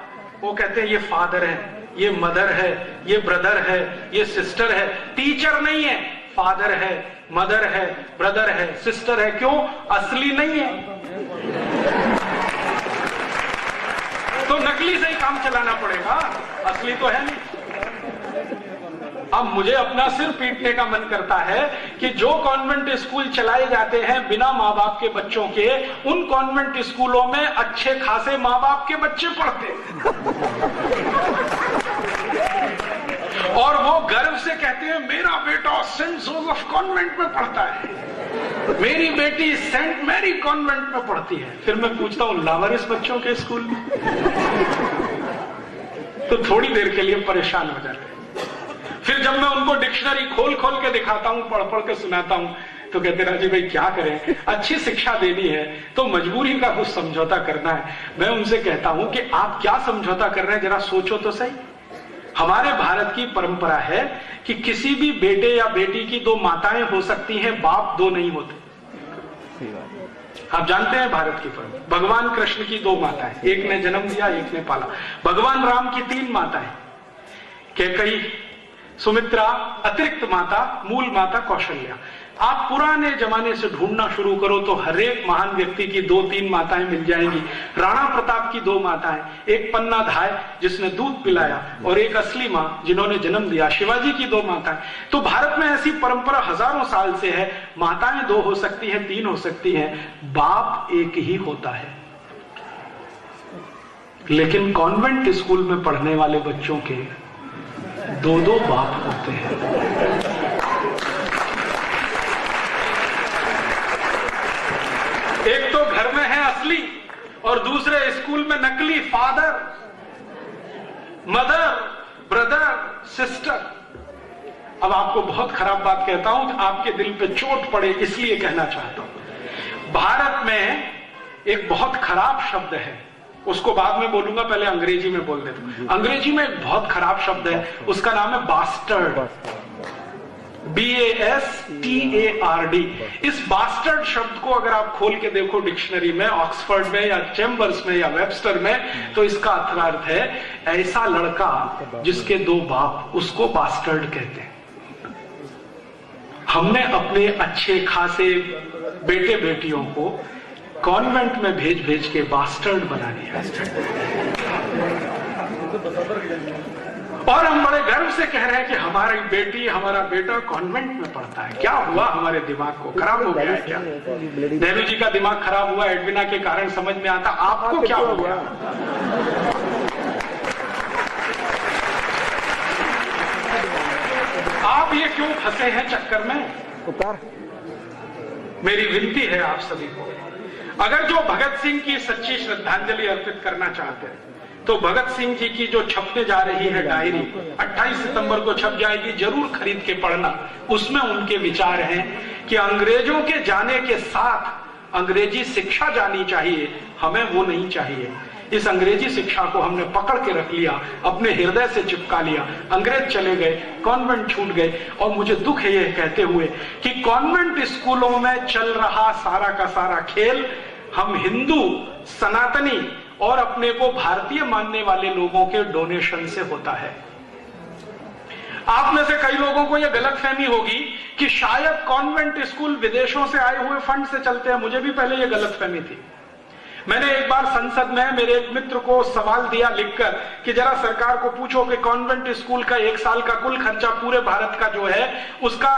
वो कहते हैं ये फादर है, ये मदर है, ये ब्रदर है, ये सिस्टर है। टीचर नहीं है, फादर है, मदर है, ब्रदर है, सिस्टर है। क्यों? असली नहीं है, तो नकली से ही काम चलाना पड़ेगा, असली तो है नहीं। अब मुझे अपना सिर पीटने का मन करता है कि जो कॉन्वेंट स्कूल चलाए जाते हैं बिना माँ बाप के बच्चों के, उन कॉन्वेंट स्कूलों में अच्छे खासे माँ बाप के बच्चे पढ़ते और वो गर्व से कहते हैं मेरा बेटा सेंट जोसेफ कॉन्वेंट में पढ़ता है, मेरी बेटी सेंट मैरी कॉन्वेंट में पढ़ती है। फिर मैं पूछता हूं लावारिस बच्चों के स्कूल में? तो थोड़ी देर के लिए परेशान हो जाते हैं। फिर जब मैं उनको डिक्शनरी खोल खोल के दिखाता हूं, पढ़ पढ़ के सुनाता हूं, तो कहते राजीव भाई क्या करें, अच्छी शिक्षा देनी है तो मजबूरी का कुछ समझौता करना है। मैं उनसे कहता हूं कि आप क्या समझौता कर रहे हैं, जरा सोचो तो सही। हमारे भारत की परंपरा है कि किसी भी बेटे या बेटी की दो माताएं हो सकती हैं, बाप दो नहीं होते। आप जानते हैं भारत की परंपरा, भगवान कृष्ण की दो माताएं, एक ने जन्म दिया, एक ने पाला। भगवान राम की तीन माताएं, कैकेयी, सुमित्रा, अतिरिक्त माता, मूल माता कौशल्या। आप पुराने जमाने से ढूंढना शुरू करो तो हर एक महान व्यक्ति की दो तीन माताएं मिल जाएंगी। राणा प्रताप की दो माताएं, एक पन्ना धाय जिसने दूध पिलाया और एक असली मां जिन्होंने जन्म दिया। शिवाजी की दो माताएं। तो भारत में ऐसी परंपरा हजारों साल से है, माताएं दो हो सकती हैं, तीन हो सकती हैं, बाप एक ही होता है। लेकिन कॉन्वेंट स्कूल में पढ़ने वाले बच्चों के दो दो बाप होते हैं। एक तो घर में है असली और दूसरे स्कूल में नकली, फादर, मदर, ब्रदर, सिस्टर। अब आपको बहुत खराब बात कहता हूं, आपके दिल पे चोट पड़े इसलिए कहना चाहता हूं। भारत में एक बहुत खराब शब्द है, उसको बाद में बोलूंगा, पहले अंग्रेजी में बोल देता हूं। अंग्रेजी में एक बहुत खराब शब्द है, उसका नाम है बास्टर्ड, BASTARD। इस बास्टर्ड शब्द को अगर आप खोल के देखो डिक्शनरी में, ऑक्सफोर्ड में या चैम्बर्स में या वेबस्टर में, तो इसका अर्थ है ऐसा लड़का जिसके दो बाप, उसको बास्टर्ड कहते हैं। हमने अपने अच्छे खासे बेटे बेटियों को कॉन्वेंट में भेज भेज के बास्टर्ड बना दिया और हम बड़े गर्व से कह रहे हैं कि हमारी बेटी, हमारा बेटा कॉन्वेंट में पढ़ता है। क्या हुआ हमारे दिमाग को? खराब हो गया है क्या? नेहरू जी का दिमाग खराब हुआ एडविना के कारण, समझ में आता। आपको क्या हो गया? आप ये क्यों फंसे हैं चक्कर में? मेरी विनती है आप सभी को, अगर जो भगत सिंह की सच्ची श्रद्धांजलि अर्पित करना चाहते हैं तो भगत सिंह जी की जो छपने जा रही है डायरी, 28 सितंबर को छप जाएगी, जरूर खरीद के पढ़ना। उसमें उनके विचार हैं कि अंग्रेजों के जाने के साथ अंग्रेजी शिक्षा जानी चाहिए, हमें वो नहीं चाहिए। इस अंग्रेजी शिक्षा को हमने पकड़ के रख लिया, अपने हृदय से चिपका लिया। अंग्रेज चले गए, कॉन्वेंट छूट गए, और मुझे दुख है यह कहते हुए कि कॉन्वेंट स्कूलों में चल रहा सारा का सारा खेल हम हिंदू, सनातनी और अपने को भारतीय मानने वाले लोगों के डोनेशन से होता है। आप में से कई लोगों को यह गलतफहमी होगी कि शायद कॉन्वेंट स्कूल विदेशों से आए हुए फंड से चलते हैं। मुझे भी पहले यह गलतफहमी थी। मैंने एक बार संसद में मेरे एक मित्र को सवाल दिया लिखकर कि जरा सरकार को पूछो कि कॉन्वेंट स्कूल का एक साल का कुल खर्चा पूरे भारत का जो है उसका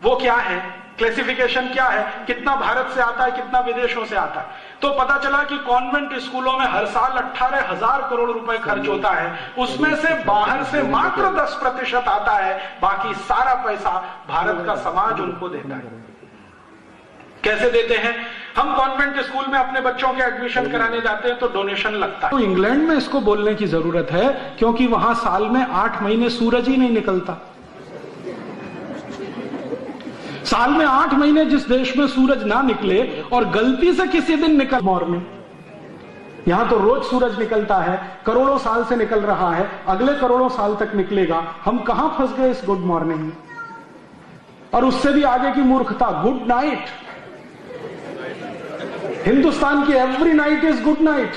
वो क्या है, क्लासिफिकेशन क्या है, कितना भारत से आता है, कितना विदेशों से आता है, तो पता चला कि कॉन्वेंट स्कूलों में हर साल 18,000 करोड़ रुपए खर्च होता है, उसमें से बाहर से मात्र 10% आता है, बाकी सारा पैसा भारत का समाज उनको देता है। कैसे देते हैं? हम कॉन्वेंट स्कूल में अपने बच्चों के एडमिशन कराने जाते हैं तो डोनेशन लगता है। तो इंग्लैंड में इसको बोलने की जरूरत है क्योंकि वहां साल में 8 महीने सूरज ही नहीं निकलता। साल में 8 महीने जिस देश में सूरज ना निकले और गलती से किसी दिन निकल मॉर्निंग, यहां तो रोज सूरज निकलता है, करोड़ों साल से निकल रहा है, अगले करोड़ों साल तक निकलेगा। हम कहां फंस गए इस गुड मॉर्निंग में? और उससे भी आगे की मूर्खता, गुड नाइट। हिंदुस्तान की every night is good night.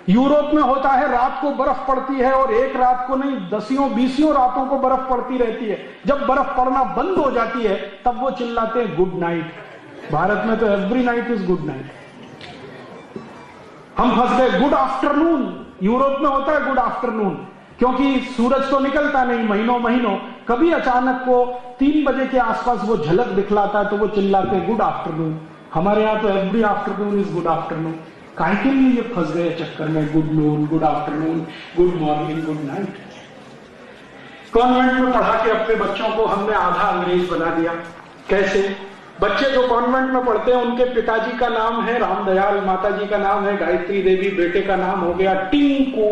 Europe में होता है रात को बर्फ पड़ती है और एक रात को नहीं, 10-20 रातों को बर्फ पड़ती रहती है। जब बर्फ पड़ना बंद हो जाती है तब वो चिल्लाते हैं गुड नाइट। भारत में तो every night is good night. हम फंस गए गुड आफ्टरनून। यूरोप में होता है गुड आफ्टरनून क्योंकि सूरज तो निकलता नहीं महीनों महीनों, कभी अचानक को 3 बजे के आसपास वो झलक दिखलाता है तो वो चिल्लाते हैं गुड आफ्टरनून। हमारे यहां तो every afternoon is good afternoon. काहे के लिए ये फंस गए चक्कर में good noon, good afternoon, good morning, good night. Convent में पढ़ा के अपने बच्चों को हमने आधा अंग्रेज बना दिया। कैसे? बच्चे जो कॉन्वेंट में पढ़ते हैं उनके पिताजी का नाम है रामदयाल, माताजी का नाम है गायत्री देवी, बेटे का नाम हो गया टिंकू।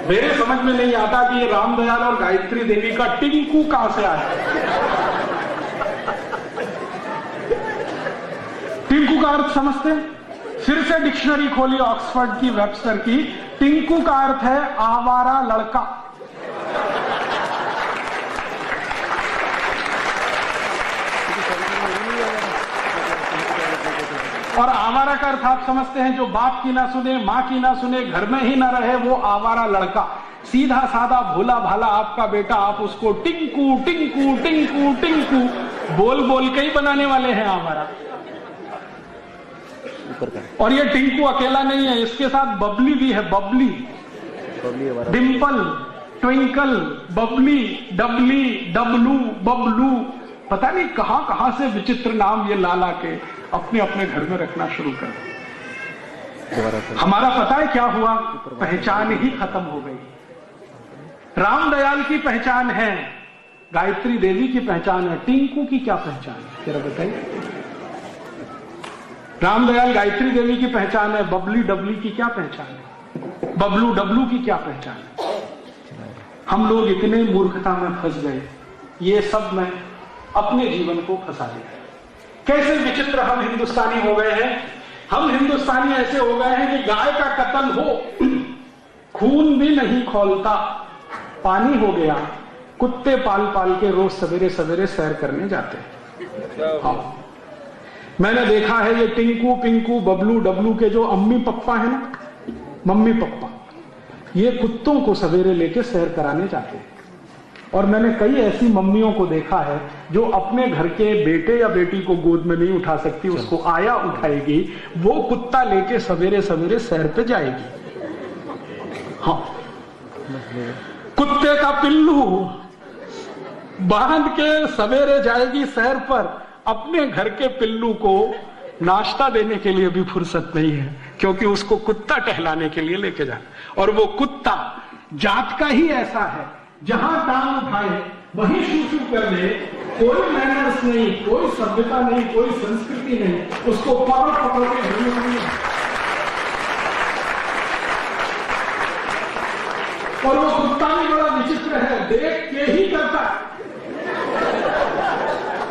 मेरे समझ में नहीं आता कि ये रामदयाल और गायत्री देवी का टिंकू कहां से आया। टिंकू का अर्थ समझते हैं? फिर से डिक्शनरी खोली ऑक्सफोर्ड की, वेबस्टर की। टिंकू का अर्थ है आवारा लड़का। और आवारा का अर्थ आप समझते हैं जो बाप की ना सुने, मां की ना सुने, घर में ही ना रहे, वो आवारा लड़का। सीधा साधा भोला भाला आपका बेटा, आप उसको टिंकू टिंकू टिंकू टिंकू बोल बोल के ही बनाने वाले हैं आवारा। और ये टिंकू अकेला नहीं है, इसके साथ बबली भी है। बबली, डिंपल, ट्विंकल, बबली, डबली, डबलू, बबलू, पता नहीं कहां कहां से विचित्र नाम ये ला के अपने अपने घर में रखना शुरू कर दिया। हमारा पता है क्या हुआ? पहचान ही खत्म हो गई। रामदयाल की पहचान है, गायत्री देवी की पहचान है, टिंकू की क्या पहचान है जरा बताइए। रामदयाल गायत्री देवी की पहचान है, बबली डबली की क्या पहचान है, बबलू डबलू की क्या पहचान है। हम लोग इतने मूर्खता में फंस गए, ये सब में अपने जीवन को फंसा दिया। कैसे विचित्र हम हिंदुस्तानी हो गए हैं। हम हिंदुस्तानी ऐसे हो गए हैं कि गाय का कत्ल हो, खून भी नहीं खौलता, पानी हो गया, कुत्ते पाल पाल के रोज सवेरे सवेरे सैर करने जाते हैं। हाँ, मैंने देखा है ये टिंकू पिंकू बबलू डबलू के जो अम्मी पप्पा है ना, मम्मी पप्पा, ये कुत्तों को सवेरे लेके सैर कराने जाते हैं। और मैंने कई ऐसी मम्मियों को देखा है जो अपने घर के बेटे या बेटी को गोद में नहीं उठा सकती, उसको आया उठाएगी, वो कुत्ता लेके सवेरे सवेरे सैर पे जाएगी। हाँ, कुत्ते का पिल्लू बांध के सवेरे जाएगी सैर पर। अपने घर के पिल्लू को नाश्ता देने के लिए भी फुर्सत नहीं है क्योंकि उसको कुत्ता टहलाने के लिए लेके जाना। और वो कुत्ता जात का ही ऐसा है, जहां टांग उठाए वहीं शू कर दे, कोई मैनर्स नहीं, कोई सभ्यता नहीं, कोई संस्कृति नहीं, उसको पकड़ पकड़ के नहीं। और वो कुत्ता भी बड़ा विचित्र है, देख के ही करता है।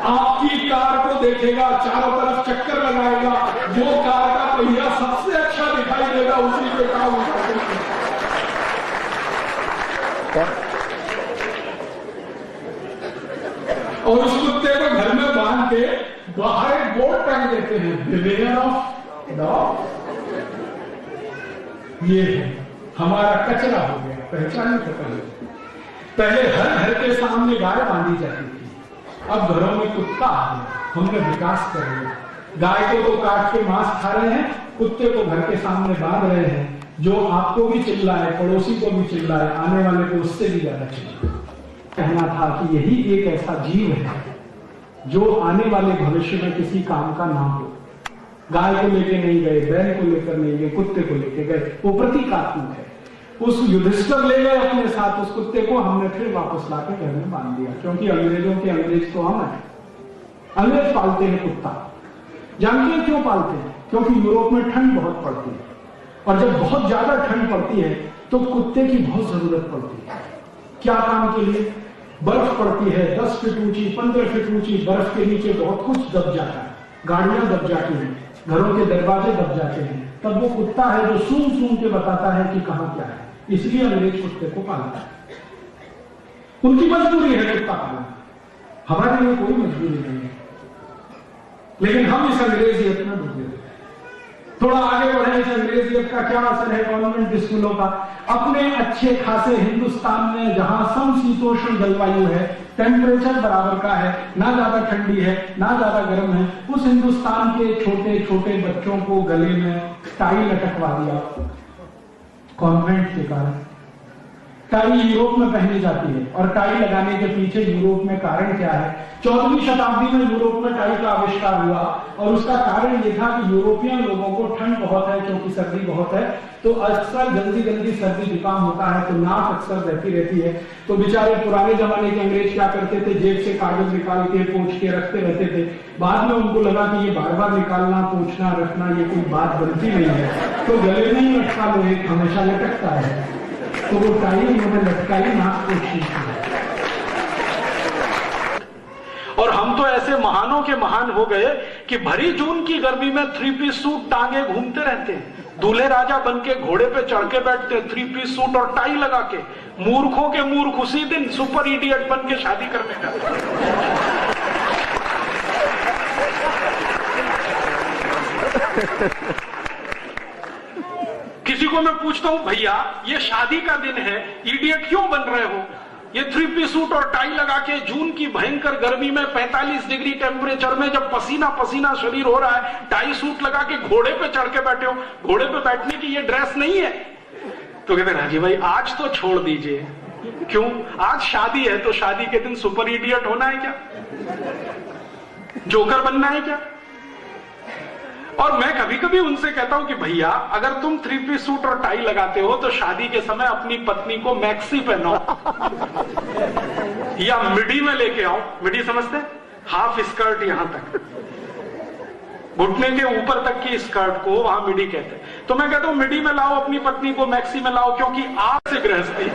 आपकी कार को देखेगा, चारों तरफ चक्कर लगाएगा, जो कार का पहिया सबसे अच्छा दिखाई देगा उसी पे काम उठाएगा। और उस कुत्ते को घर में बांध के बाहर एक बोर्ड टांग देते हैं, बिवेयर ऑफ डॉग। ये हमारा कचरा हो गया, पहचान खत्म हो गई। पहले हर घर के सामने गाय बांधी जाती थी, अब घरों में कुत्ता आ गया। हमने विकास कर लिया, गाय को तो काट के मांस खा रहे हैं, कुत्ते को घर के सामने बांध रहे हैं, जो आपको भी चिल्लाए, पड़ोसी को भी चिल्लाए, आने वाले को उससे भी ज्यादा चिल्लाए। कहना था कि यही एक ऐसा जीव है जो आने वाले भविष्य में किसी काम का ना हो। गाय को लेके नहीं गए, बैल को लेकर नहीं गए, कुत्ते को लेके गए, वो प्रतीकात्मक है। उस युधिष्ठिर ले गए अपने साथ उस कुत्ते को, हमने फिर वापस लाके घर में बांध दिया, क्योंकि अंग्रेजों के अंग्रेज तो हम हैं। अंग्रेज पालते हैं कुत्ता, जानते हैं क्यों पालते हैं? क्योंकि यूरोप में ठंड बहुत पड़ती है, और जब बहुत ज्यादा ठंड पड़ती है तो कुत्ते की बहुत जरूरत पड़ती है। क्या काम के लिए? बर्फ पड़ती है 10 फीट ऊंची, 15 फीट ऊंची, बर्फ के नीचे बहुत कुछ दब जाता है, गाड़ियां दब जाती हैं, घरों के दरवाजे दब जाते हैं, तब वो कुत्ता है जो सूंघ सूंघ के बताता है कि कहां क्या है। इसलिए अंग्रेज कुत्ते को पालता है, उनकी मजबूरी है कुत्ता पालना, हमारे लिए कोई मजबूरी नहीं है। लेकिन हम इस अंग्रेजियत में डूबे। थोड़ा आगे बढ़े, इस अंग्रेजियत का क्या असर है कॉन्वेंट स्कूलों का? अपने अच्छे खासे हिंदुस्तान में जहां समशीतोष्ण जलवायु है, टेम्परेचर बराबर का है, ना ज्यादा ठंडी है ना ज्यादा गर्म है, उस हिंदुस्तान के छोटे छोटे बच्चों को गले में टाई लटकवा दिया कॉन्वेंट के कारण। टाई यूरोप में पहनी जाती है, और टाई लगाने के पीछे यूरोप में कारण क्या है? 14वीं शताब्दी में यूरोप में टाई का आविष्कार हुआ, और उसका कारण यह था कि यूरोपियन लोगों को ठंड बहुत है, क्योंकि सर्दी बहुत है, तो अक्सर जल्दी जल्दी सर्दी जुकाम होता है, तो नाक अक्सर बहती रहती है। तो बेचारे पुराने जमाने के अंग्रेज क्या करते थे? जेब से कागज निकाल के पोंछ के रखते रहते थे। बाद में उनको लगा कि ये बार बार निकालना, पोंछना, रखना ये कोई बात बनती नहीं है, तो गले में ही लटका लो, एक हमेशा लटकता है, तो वो टाई उन्होंने लटकाई, नाक को खींच। और हम तो ऐसे महानों के महान हो गए कि भरी जून की गर्मी में 3 पीस सूट टांगे घूमते रहते हैं, दूल्हे राजा बन के घोड़े पे चढ़ के बैठते, 3 पीस सूट और टाई लगा के। मूर्खों के मूर्ख उसी दिन सुपर इडियट बन के शादी करने जाते। किसी को मैं पूछता हूं, भैया ये शादी का दिन है, इडियट क्यों बन रहे हो? ये 3 पीस सूट और टाई लगा के जून की भयंकर गर्मी में 45 डिग्री टेम्परेचर में जब पसीना पसीना शरीर हो रहा है, टाई सूट लगा के घोड़े पे चढ़ के बैठे हो, घोड़े पे बैठने की ये ड्रेस नहीं है। तो कहते राजी भाई आज तो छोड़ दीजिए। क्यों? आज शादी है तो शादी के दिन सुपर इडियट होना है क्या? जोकर बनना है क्या? और मैं कभी कभी उनसे कहता हूं कि भैया अगर तुम 3 पीस सूट और टाई लगाते हो तो शादी के समय अपनी पत्नी को मैक्सी पहनाओ या मिडी में लेके आओ। मिडी समझते? हाफ स्कर्ट यहां तक, घुटने के ऊपर तक की स्कर्ट को वहां मिडी कहते हैं। तो मैं कहता हूं मिडी में लाओ अपनी पत्नी को, मैक्सी में लाओ, क्योंकि आप से गृहस्थी।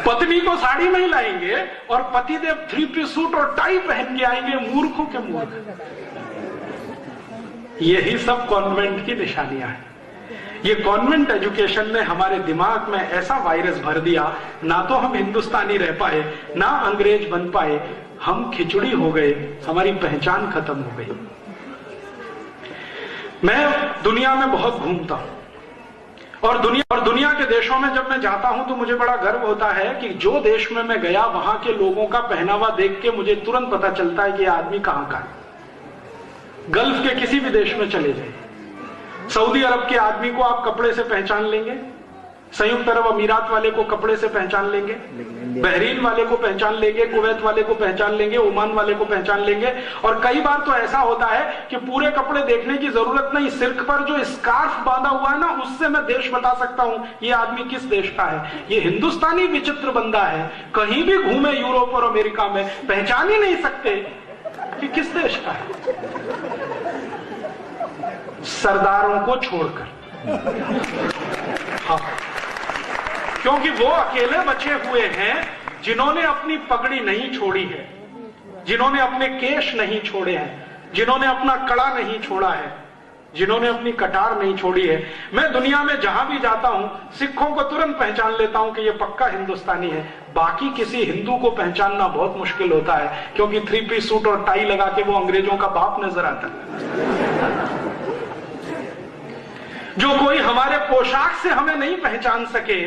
पत्नी को साड़ी में ही लाएंगे और पतिदेव 3 पीस सूट और टाई पहन के आएंगे। मूर्खों के मूर्ख। यही सब कॉन्वेंट की निशानियां हैं। ये कॉन्वेंट एजुकेशन ने हमारे दिमाग में ऐसा वायरस भर दिया, ना तो हम हिंदुस्तानी रह पाए ना अंग्रेज बन पाए, हम खिचड़ी हो गए, हमारी पहचान खत्म हो गई। मैं दुनिया में बहुत घूमता हूं और दुनिया के देशों में जब मैं जाता हूं तो मुझे बड़ा गर्व होता है कि जो देश में मैं गया वहां के लोगों का पहनावा देख के मुझे तुरंत पता चलता है कि यह आदमी कहां का है। गल्फ के किसी भी देश में चले जाइए, सऊदी अरब के आदमी को आप कपड़े से पहचान लेंगे, संयुक्त अरब अमीरात वाले को कपड़े से पहचान लेंगे, बहरीन वाले को पहचान लेंगे, कुवैत वाले को पहचान लेंगे, ओमान वाले को पहचान लेंगे। और कई बार तो ऐसा होता है कि पूरे कपड़े देखने की जरूरत नहीं, सिर पर जो स्कार्फ बांधा हुआ है ना, उससे मैं देश बता सकता हूं ये आदमी किस देश का है। ये हिंदुस्तानी विचित्र बंदा है, कहीं भी घूमे यूरोप और अमेरिका में पहचान ही नहीं सकते कि किस देश का है, सरदारों को छोड़कर। हाँ, क्योंकि वो अकेले बचे हुए हैं जिन्होंने अपनी पगड़ी नहीं छोड़ी है, जिन्होंने अपने केश नहीं छोड़े हैं, जिन्होंने अपना कड़ा नहीं छोड़ा है, जिन्होंने अपनी कटार नहीं छोड़ी है। मैं दुनिया में जहां भी जाता हूं सिखों को तुरंत पहचान लेता हूं कि ये पक्का हिंदुस्तानी है। बाकी किसी हिंदू को पहचानना बहुत मुश्किल होता है, क्योंकि 3 पीस सूट और टाई लगा के वो अंग्रेजों का बाप नजर आता है। जो कोई हमारे पोशाक से हमें नहीं पहचान सके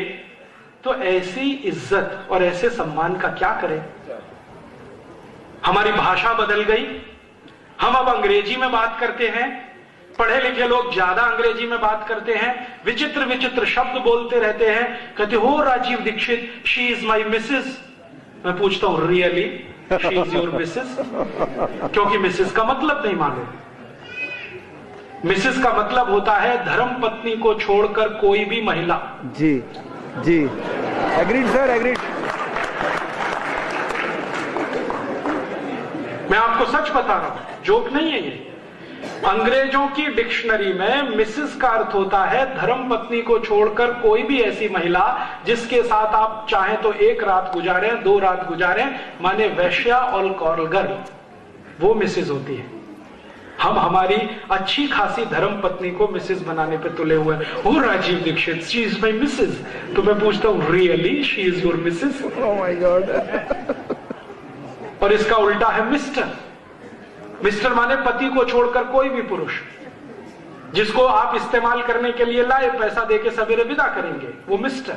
तो ऐसी इज्जत और ऐसे सम्मान का क्या करें। हमारी भाषा बदल गई, हम अब अंग्रेजी में बात करते हैं, पढ़े लिखे लोग ज्यादा अंग्रेजी में बात करते हैं, विचित्र विचित्र शब्द बोलते रहते हैं, कहते हो Rajiv Dixit she is my missus. मैं पूछता हूं really she is your missus? क्योंकि मिसेस का मतलब नहीं मालूम। मिसेस का मतलब होता है धर्म पत्नी को छोड़कर कोई भी महिला। जी जी, एग्रीड सर, एग्रीड। मैं आपको सच बता रहा हूं, जोक नहीं है ये। अंग्रेजों की डिक्शनरी में मिसेस का अर्थ होता है धर्म पत्नी को छोड़कर कोई भी ऐसी महिला जिसके साथ आप चाहें तो एक रात गुजारें, 2 रात गुजारें, माने वैश्या और कॉरल गर्ल, वो मिसेस होती है। हम हमारी अच्छी खासी धर्म पत्नी को मिसेस बनाने पे तुले हुए हैं। Oh Rajiv Dixit she is my missus. तो मैं पूछता हूं really she is your missus? Oh my God. और इसका उल्टा है मिस्टर। मिस्टर माने पति को छोड़कर कोई भी पुरुष जिसको आप इस्तेमाल करने के लिए लाए, पैसा देके सवेरे विदा करेंगे, वो मिस्टर।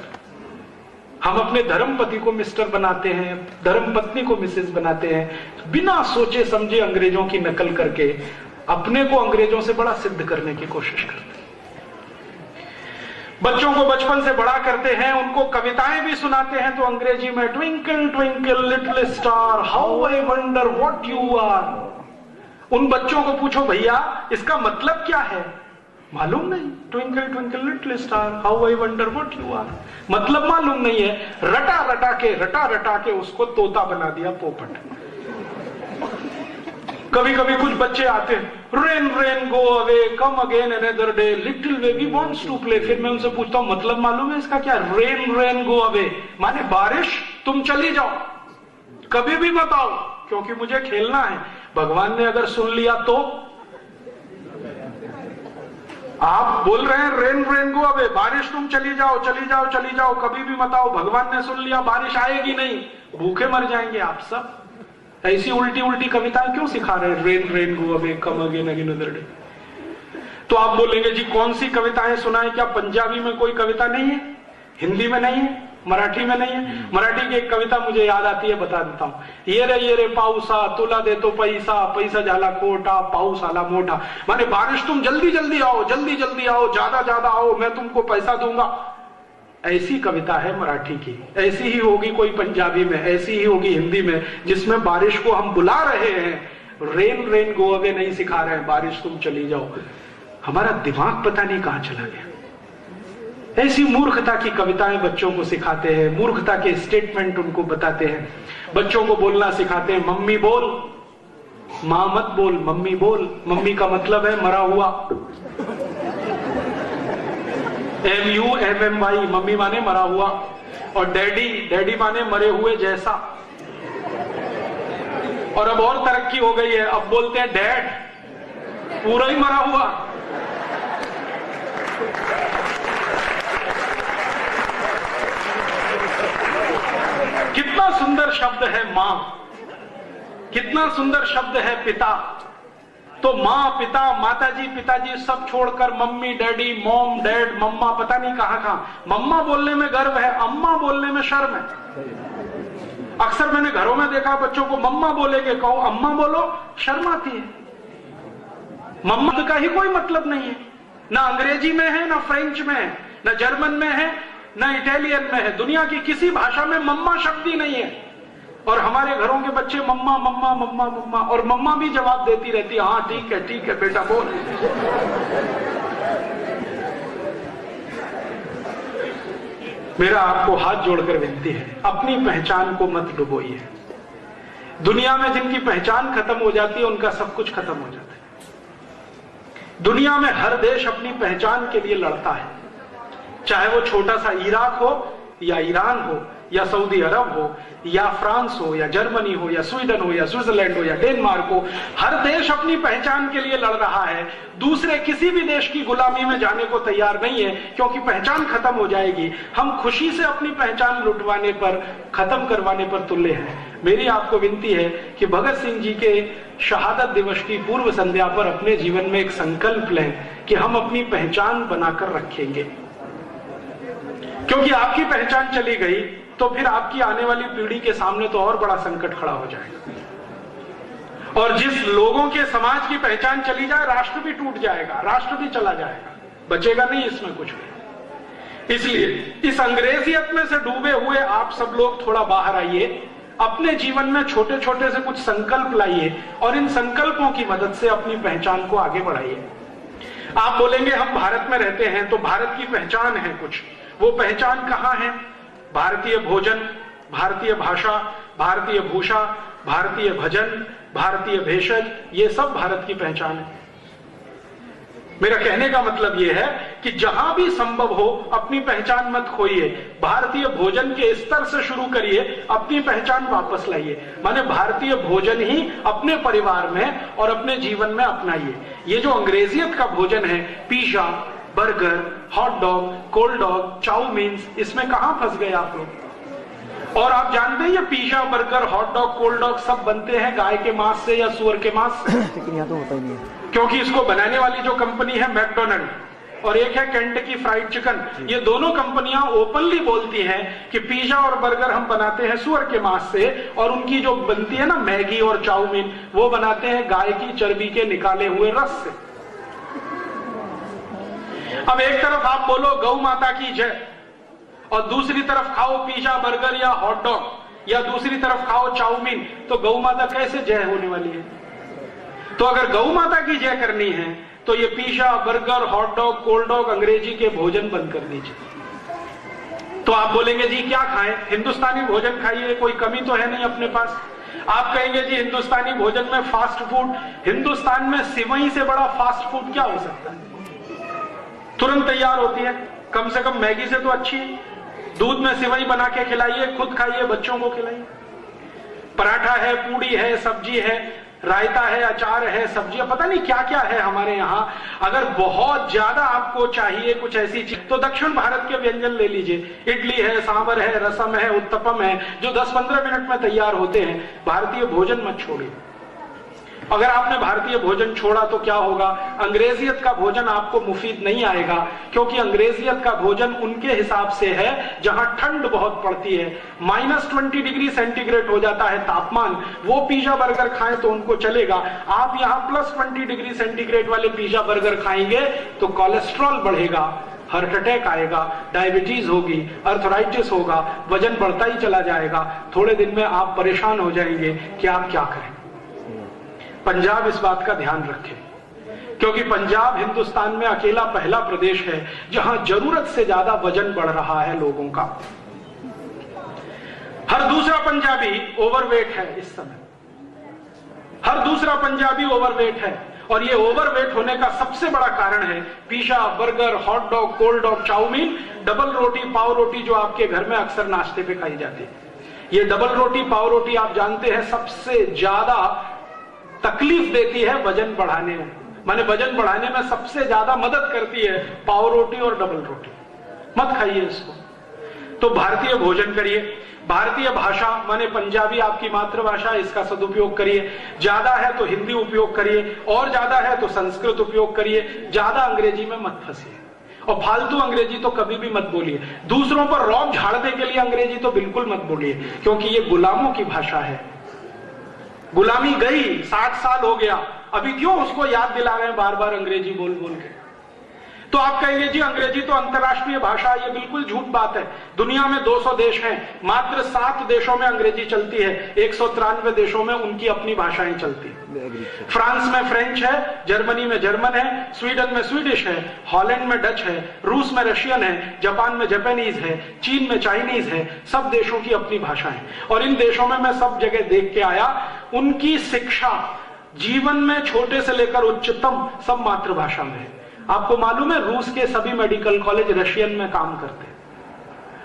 हम अपने धर्म पति को मिस्टर बनाते हैं, धर्म पत्नी को मिसेस बनाते हैं, बिना सोचे समझे अंग्रेजों की नकल करके अपने को अंग्रेजों से बड़ा सिद्ध करने की कोशिश करते हैं। बच्चों को बचपन से बड़ा करते हैं, उनको कविताएं भी सुनाते हैं तो अंग्रेजी में twinkle twinkle little star how I wonder what you are. उन बच्चों को पूछो भैया इसका मतलब क्या है, मालूम नहीं। Twinkle twinkle little star how I wonder what you are, मतलब मालूम नहीं है। रटा रटा के उसको तोता बना दिया, पोपट। कभी कभी कुछ बच्चे आते हैं, rain rain go away come again another day little baby wants to play. फिर मैं उनसे पूछता हूं मतलब मालूम है इसका क्या? रेन रेन गो अवे माने बारिश तुम चली जाओ, कभी भी मत आओ क्योंकि मुझे खेलना है। भगवान ने अगर सुन लिया तो आप बोल रहे हैं रेन रेन गो अवे, बारिश तुम चली जाओ चली जाओ चली जाओ, कभी भी मत आओ। भगवान ने सुन लिया बारिश आएगी नहीं, भूखे मर जाएंगे आप सब। ऐसी उल्टी उल्टी कविताएं क्यों सिखा रहे हैं? Rain rain go away come again again other day. तो आप बोलेंगे जी कौन सी कविताएं सुनाएं? क्या पंजाबी में कोई कविता नहीं है? हिंदी में नहीं है? मराठी में नहीं है? मराठी की एक कविता मुझे याद आती है, बता देता हूं। ये रे पाऊसा तुला दे तो पैसा, पैसा झाला खोटा पाऊस आला मोटा। माने बारिश तुम जल्दी जल्दी आओ, जल्दी जल्दी आओ, ज्यादा ज्यादा आओ, मैं तुमको पैसा दूंगा। ऐसी कविता है मराठी की। ऐसी ही होगी कोई पंजाबी में, ऐसी ही होगी हिंदी में, जिसमें बारिश को हम बुला रहे हैं, रेन रेन गो अवे नहीं सिखा रहे हैं, बारिश तुम चली जाओ। हमारा दिमाग पता नहीं कहां चला गया। ऐसी मूर्खता की कविताएं बच्चों को सिखाते हैं, मूर्खता के स्टेटमेंट उनको बताते हैं। बच्चों को बोलना सिखाते हैं, मम्मी बोल, मां मत बोल, मम्मी बोल। मम्मी का मतलब है मरा हुआ, MUMMY, मम्मी माने मरा हुआ। और डैडी, डैडी माने मरे हुए जैसा। और अब और तरक्की हो गई है, अब बोलते हैं डैड, पूरा ही मरा हुआ। कितना सुंदर शब्द है मां, कितना सुंदर शब्द है पिता। तो माँ पिता, माताजी पिताजी सब छोड़कर मम्मी डैडी, मॉम डैड, मम्मा, पता नहीं कहां। मम्मा बोलने में गर्व है, अम्मा बोलने में शर्म है। अक्सर मैंने घरों में देखा बच्चों को मम्मा बोलेंगे, कहो अम्मा बोलो, शर्म आती है। मम्मा का ही कोई मतलब नहीं है, ना अंग्रेजी में है, ना फ्रेंच में है, ना जर्मन में है, ना इटालियन में है। दुनिया की किसी भाषा में मम्मा शब्द ही नहीं है। और हमारे घरों के बच्चे मम्मा मम्मा मम्मा मम्मा, और मम्मा भी जवाब देती रहती है, हाँ ठीक है बेटा बोल। मेरा आपको हाथ जोड़कर विनती है, अपनी पहचान को मत डुबोइए। दुनिया में जिनकी पहचान खत्म हो जाती है उनका सब कुछ खत्म हो जाता है। दुनिया में हर देश अपनी पहचान के लिए लड़ता है, चाहे वो छोटा सा इराक हो या ईरान हो या सऊदी अरब हो या फ्रांस हो या जर्मनी हो या स्वीडन हो या स्विट्जरलैंड हो या डेनमार्क हो। हर देश अपनी पहचान के लिए लड़ रहा है, दूसरे किसी भी देश की गुलामी में जाने को तैयार नहीं है, क्योंकि पहचान खत्म हो जाएगी। हम खुशी से अपनी पहचान लुटवाने पर, खत्म करवाने पर तुले हैं। मेरी आपको विनती है कि भगत सिंह जी के शहादत दिवस की पूर्व संध्या पर अपने जीवन में एक संकल्प लें कि हम अपनी पहचान बनाकर रखेंगे, क्योंकि आपकी पहचान चली गई तो फिर आपकी आने वाली पीढ़ी के सामने तो और बड़ा संकट खड़ा हो जाएगा। और जिस लोगों के समाज की पहचान चली जाए, राष्ट्र भी टूट जाएगा, राष्ट्र भी चला जाएगा, बचेगा नहीं इसमें कुछ भी। इसलिए इस अंग्रेजियत में से डूबे हुए आप सब लोग थोड़ा बाहर आइए, अपने जीवन में छोटे छोटे से कुछ संकल्प लाइए और इन संकल्पों की मदद से अपनी पहचान को आगे बढ़ाइए। आप बोलेंगे हम भारत में रहते हैं तो भारत की पहचान है कुछ, वो पहचान कहां है? भारतीय भोजन, भारतीय भाषा, भारतीय भूषा, भारतीय भजन, भारतीय भेषज, ये सब भारत की पहचान है। मेरा कहने का मतलब यह है कि जहां भी संभव हो अपनी पहचान मत खोइए, भारतीय भोजन के स्तर से शुरू करिए, अपनी पहचान वापस लाइए। माने भारतीय भोजन ही अपने परिवार में और अपने जीवन में अपनाइए। ये जो अंग्रेजियत का भोजन है, pizza, burger, hot dog, cold dog, chowmein, इसमें कहां फंस गए आप लोग? और आप जानते हैं ये pizza, burger, hot dog, cold dog सब बनते हैं गाय के मांस से या सुअर के मांस से? लेकिन यहाँ तो होता ही नहीं है, क्योंकि इसको बनाने वाली जो कंपनी है मैकडोनल्ड और एक है केंटकी फ्राइड चिकन, ये दोनों कंपनियां ओपनली बोलती हैं कि पिज्जा और बर्गर हम बनाते हैं सुअर के मांस से, और उनकी जो बनती है ना मैगी और चाउमीन, वो बनाते हैं गाय की चर्बी के निकाले हुए रस से। अब एक तरफ आप बोलो गौ माता की जय और दूसरी तरफ खाओ पिज्जा, बर्गर या हॉट डॉग, या दूसरी तरफ खाओ चाउमीन, तो गौ माता कैसे जय होने वाली है? तो अगर गौ माता की जय करनी है तो ये pizza, burger, hot dog, cold dog, अंग्रेजी के भोजन बंद कर दीजिए। तो आप बोलेंगे जी क्या खाएं? हिंदुस्तानी भोजन खाइए, कोई कमी तो है नहीं अपने पास। आप कहेंगे जी हिंदुस्तानी भोजन में फास्ट फूड, हिंदुस्तान में सिवई से बड़ा फास्ट फूड क्या हो सकता है? तुरंत तैयार होती है, कम से कम मैगी से तो अच्छी है। दूध में सिवई बना के खिलाइए, खुद खाइए, बच्चों को खिलाइए। पराठा है, पूड़ी है, सब्जी है, रायता है, अचार है, सब्जियां, पता नहीं क्या क्या है हमारे यहां। अगर बहुत ज्यादा आपको चाहिए कुछ ऐसी चीज तो दक्षिण भारत के व्यंजन ले लीजिए। इडली है, सांभर है, रसम है, उत्तपम है, जो 10-15 मिनट में तैयार होते हैं। भारतीय भोजन मत छोड़िए। अगर आपने भारतीय भोजन छोड़ा तो क्या होगा? अंग्रेजियत का भोजन आपको मुफीद नहीं आएगा, क्योंकि अंग्रेजियत का भोजन उनके हिसाब से है जहां ठंड बहुत पड़ती है, -20 डिग्री सेंटीग्रेड हो जाता है तापमान। वो पिज्जा बर्गर खाएं तो उनको चलेगा। आप यहां +20 डिग्री सेंटीग्रेड वाले पिज्जा बर्गर खाएंगे तो कोलेस्ट्रॉल बढ़ेगा, हार्ट अटैक आएगा, डायबिटीज होगी, अर्थराइटिस होगा, वजन बढ़ता ही चला जाएगा। थोड़े दिन में आप परेशान हो जाएंगे कि आप क्या करें। पंजाब इस बात का ध्यान रखे, क्योंकि पंजाब हिंदुस्तान में अकेला पहला प्रदेश है जहां जरूरत से ज्यादा वजन बढ़ रहा है लोगों का। हर दूसरा पंजाबी ओवरवेट है इस समय, हर दूसरा पंजाबी ओवरवेट है। और ये ओवरवेट होने का सबसे बड़ा कारण है pizza, burger, hot dog, cold dog, chow mein, double रोटी, पाव रोटी, जो आपके घर में अक्सर नाश्ते पे खाई जाती है। ये डबल रोटी, पाव रोटी आप जानते हैं सबसे ज्यादा तकलीफ देती है वजन बढ़ाने में। माने वजन बढ़ाने में सबसे ज्यादा मदद करती है पाव रोटी और डबल रोटी। मत खाइए इसको। तो भारतीय भोजन करिए। भारतीय भाषा माने पंजाबी आपकी मातृभाषा, इसका सदुपयोग करिए। ज्यादा है तो हिंदी उपयोग करिए, और ज्यादा है तो संस्कृत उपयोग करिए। ज्यादा अंग्रेजी में मत फंसिए, और फालतू अंग्रेजी तो कभी भी मत बोलिए। दूसरों पर रौब झाड़ने के लिए अंग्रेजी तो बिल्कुल मत बोलिए, क्योंकि ये गुलामों की भाषा है। गुलामी गई, 60 साल हो गया, अभी क्यों उसको याद दिला रहे हैं बार बार अंग्रेजी बोल बोल के? तो आप कहेंगे जी अंग्रेजी तो अंतर्राष्ट्रीय भाषा, ये बिल्कुल झूठ बात है। दुनिया में 200 देश हैं, मात्र 7 देशों में अंग्रेजी चलती है, 193 देशों में उनकी अपनी भाषाएं चलती है। फ्रांस में फ्रेंच है, जर्मनी में जर्मन है, स्वीडन में स्वीडिश है, हॉलैंड में डच है, रूस में रशियन है, जापान में जापानीज है, चीन में चाइनीज है। सब देशों की अपनी भाषा है। और इन देशों में मैं सब जगह देख के आया, उनकी शिक्षा जीवन में छोटे से लेकर उच्चतम सब मातृभाषा में है। आपको मालूम है रूस के सभी मेडिकल कॉलेज रशियन में काम करते हैं।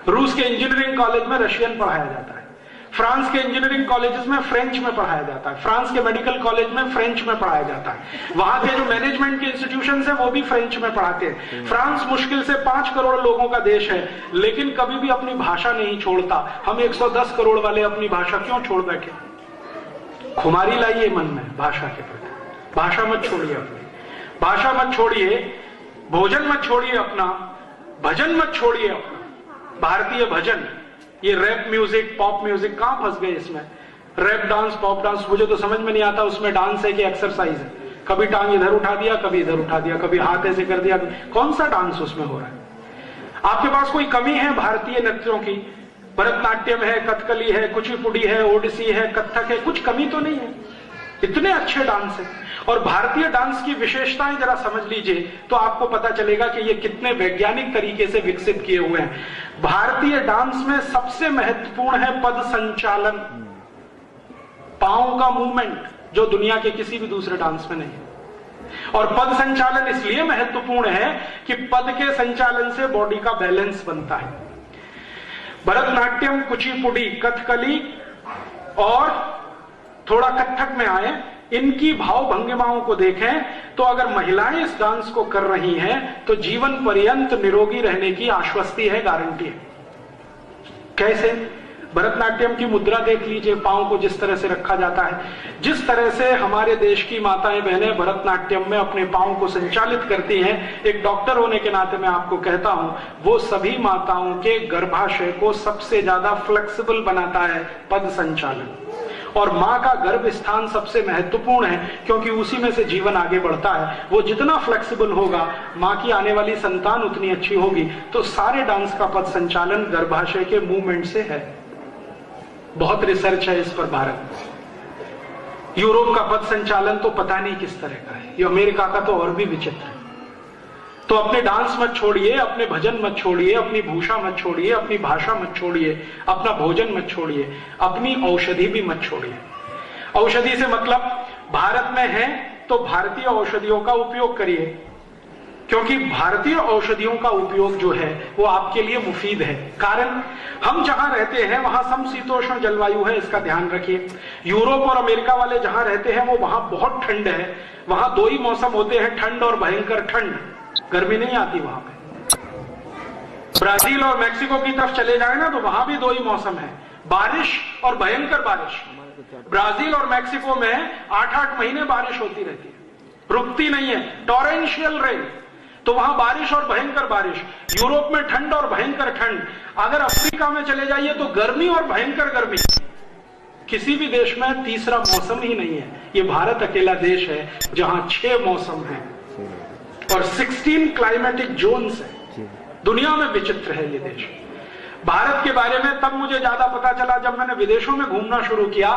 रूस के इंजीनियरिंग कॉलेज में रशियन पढ़ाया जाता है। फ्रांस के इंजीनियरिंग कॉलेजेस में फ्रेंच में पढ़ाया जाता है। फ्रांस के मेडिकल कॉलेज में फ्रेंच में पढ़ाया जाता है। वहां के जो मैनेजमेंट के इंस्टीट्यूशंस हैं वो भी फ्रेंच में पढ़ाते हैं। फ्रांस मुश्किल से 5 करोड़ लोगों का देश है, लेकिन कभी भी अपनी भाषा नहीं छोड़ता। हम 110 करोड़ वाले अपनी भाषा क्यों छोड़ बैठे? खुमारी लाइए मन में भाषा के प्रति। भाषा मत छोड़िए अपनी, भाषा मत छोड़िए, भोजन मत छोड़िए अपना, भजन मत छोड़िए अपना। भारतीय भजन, ये रैप म्यूजिक, पॉप म्यूजिक कहां फंस गए इसमें? रैप डांस, पॉप डांस, मुझे तो समझ में नहीं आता उसमें डांस है कि एक्सरसाइज है। कभी टांग इधर उठा दिया, कभी इधर उठा दिया, कभी हाथ ऐसे कर दिया, कौन सा डांस उसमें हो रहा है? आपके पास कोई कमी है भारतीय नृत्यों की? भरतनाट्यम है, कथकली है, कुचिपुड़ी है, ओडिसी है, कथक है, कुछ कमी तो नहीं है, इतने अच्छे डांस है। और भारतीय डांस की विशेषताएं जरा समझ लीजिए तो आपको पता चलेगा कि ये कितने वैज्ञानिक तरीके से विकसित किए हुए हैं। भारतीय डांस में सबसे महत्वपूर्ण है पद संचालन, पांव का मूवमेंट, जो दुनिया के किसी भी दूसरे डांस में नहीं है। और पद संचालन इसलिए महत्वपूर्ण है कि पद के संचालन से बॉडी का बैलेंस बनता है। भरतनाट्यम, कुचिपुड़ी, कथकली और थोड़ा कथक में आए, इनकी भाव भंगिमाओं को देखें तो अगर महिलाएं इस डांस को कर रही हैं तो जीवन पर्यंत निरोगी रहने की आश्वस्ति है, गारंटी है। कैसे? भरतनाट्यम की मुद्रा देख लीजिए, पांव को जिस तरह से रखा जाता है, जिस तरह से हमारे देश की माताएं बहनें भरतनाट्यम में अपने पांव को संचालित करती हैं, एक डॉक्टर होने के नाते मैं आपको कहता हूं, वो सभी माताओं के गर्भाशय को सबसे ज्यादा फ्लेक्सिबल बनाता है पद संचालन। और मां का गर्भ स्थान सबसे महत्वपूर्ण है क्योंकि उसी में से जीवन आगे बढ़ता है। वो जितना फ्लेक्सिबल होगा, मां की आने वाली संतान उतनी अच्छी होगी। तो सारे डांस का पद संचालन गर्भाशय के मूवमेंट से है। बहुत रिसर्च है इस पर भारत में। यूरोप का पद संचालन तो पता नहीं किस तरह का है, ये अमेरिका का तो और भी विचित्र है। तो अपने डांस मत छोड़िए, अपने भजन मत छोड़िए, अपनी भूषा मत छोड़िए, अपनी भाषा मत छोड़िए, अपना भोजन मत छोड़िए, अपनी औषधि भी मत छोड़िए। औषधि से मतलब भारत में है तो भारतीय औषधियों का उपयोग करिए, क्योंकि भारतीय औषधियों का उपयोग जो है वो आपके लिए मुफीद है। कारण हम जहां रहते हैं वहां समशीतोष्ण जलवायु है, इसका ध्यान रखिए। यूरोप और अमेरिका वाले जहां रहते हैं वो वहां बहुत ठंड है, वहां दो ही मौसम होते हैं, ठंड और भयंकर ठंड, गर्मी नहीं आती वहां पे। ब्राजील और मैक्सिको की तरफ चले जाए ना तो वहां भी दो ही मौसम है, बारिश और भयंकर बारिश। ब्राजील और मैक्सिको में 8-8 महीने बारिश होती रहती है, रुकती नहीं है, टॉरेंशियल रेन। तो वहां बारिश और भयंकर बारिश। यूरोप में ठंड और भयंकर ठंड। अगर अफ्रीका में चले जाइए तो गर्मी और भयंकर गर्मी। किसी भी देश में तीसरा मौसम ही नहीं है। ये भारत अकेला देश है जहां 6 मौसम है और 16 क्लाइमेटिक जोन्स है। दुनिया में विचित्र है ये देश। भारत के बारे में तब मुझे ज्यादा पता चला जब मैंने विदेशों में घूमना शुरू किया।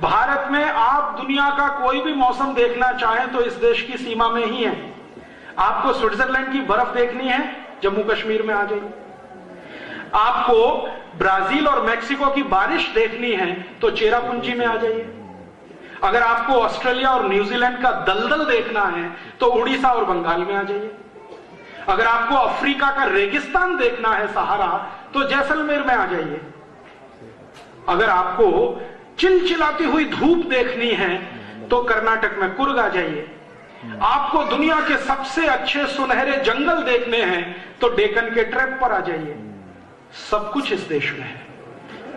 भारत में आप दुनिया का कोई भी मौसम देखना चाहें तो इस देश की सीमा में ही है। आपको स्विट्जरलैंड की बर्फ देखनी है, जम्मू कश्मीर में आ जाइए। आपको ब्राजील और मैक्सिको की बारिश देखनी है तो चेरापूंजी में आ जाइए। अगर आपको ऑस्ट्रेलिया और न्यूजीलैंड का दलदल देखना है तो उड़ीसा और बंगाल में आ जाइए। अगर आपको अफ्रीका का रेगिस्तान देखना है, सहारा, तो जैसलमेर में आ जाइए। अगर आपको चिलचिलाती हुई धूप देखनी है तो कर्नाटक में कुर्ग आ जाइए। आपको दुनिया के सबसे अच्छे सुनहरे जंगल देखने हैं तो डेक्कन के ट्रैप पर आ जाइए। सब कुछ इस देश में है।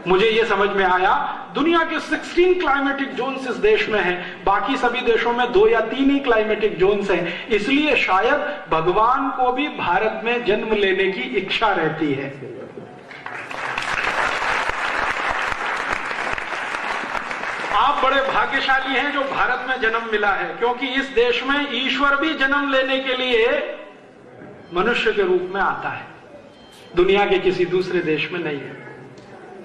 मुझे यह समझ में आया, दुनिया के 16 क्लाइमेटिक जोन्स इस देश में हैं, बाकी सभी देशों में 2 या 3 ही क्लाइमेटिक जोन्स हैं। इसलिए शायद भगवान को भी भारत में जन्म लेने की इच्छा रहती है। आप बड़े भाग्यशाली हैं जो भारत में जन्म मिला है, क्योंकि इस देश में ईश्वर भी जन्म लेने के लिए मनुष्य के रूप में आता है। दुनिया के किसी दूसरे देश में नहीं है।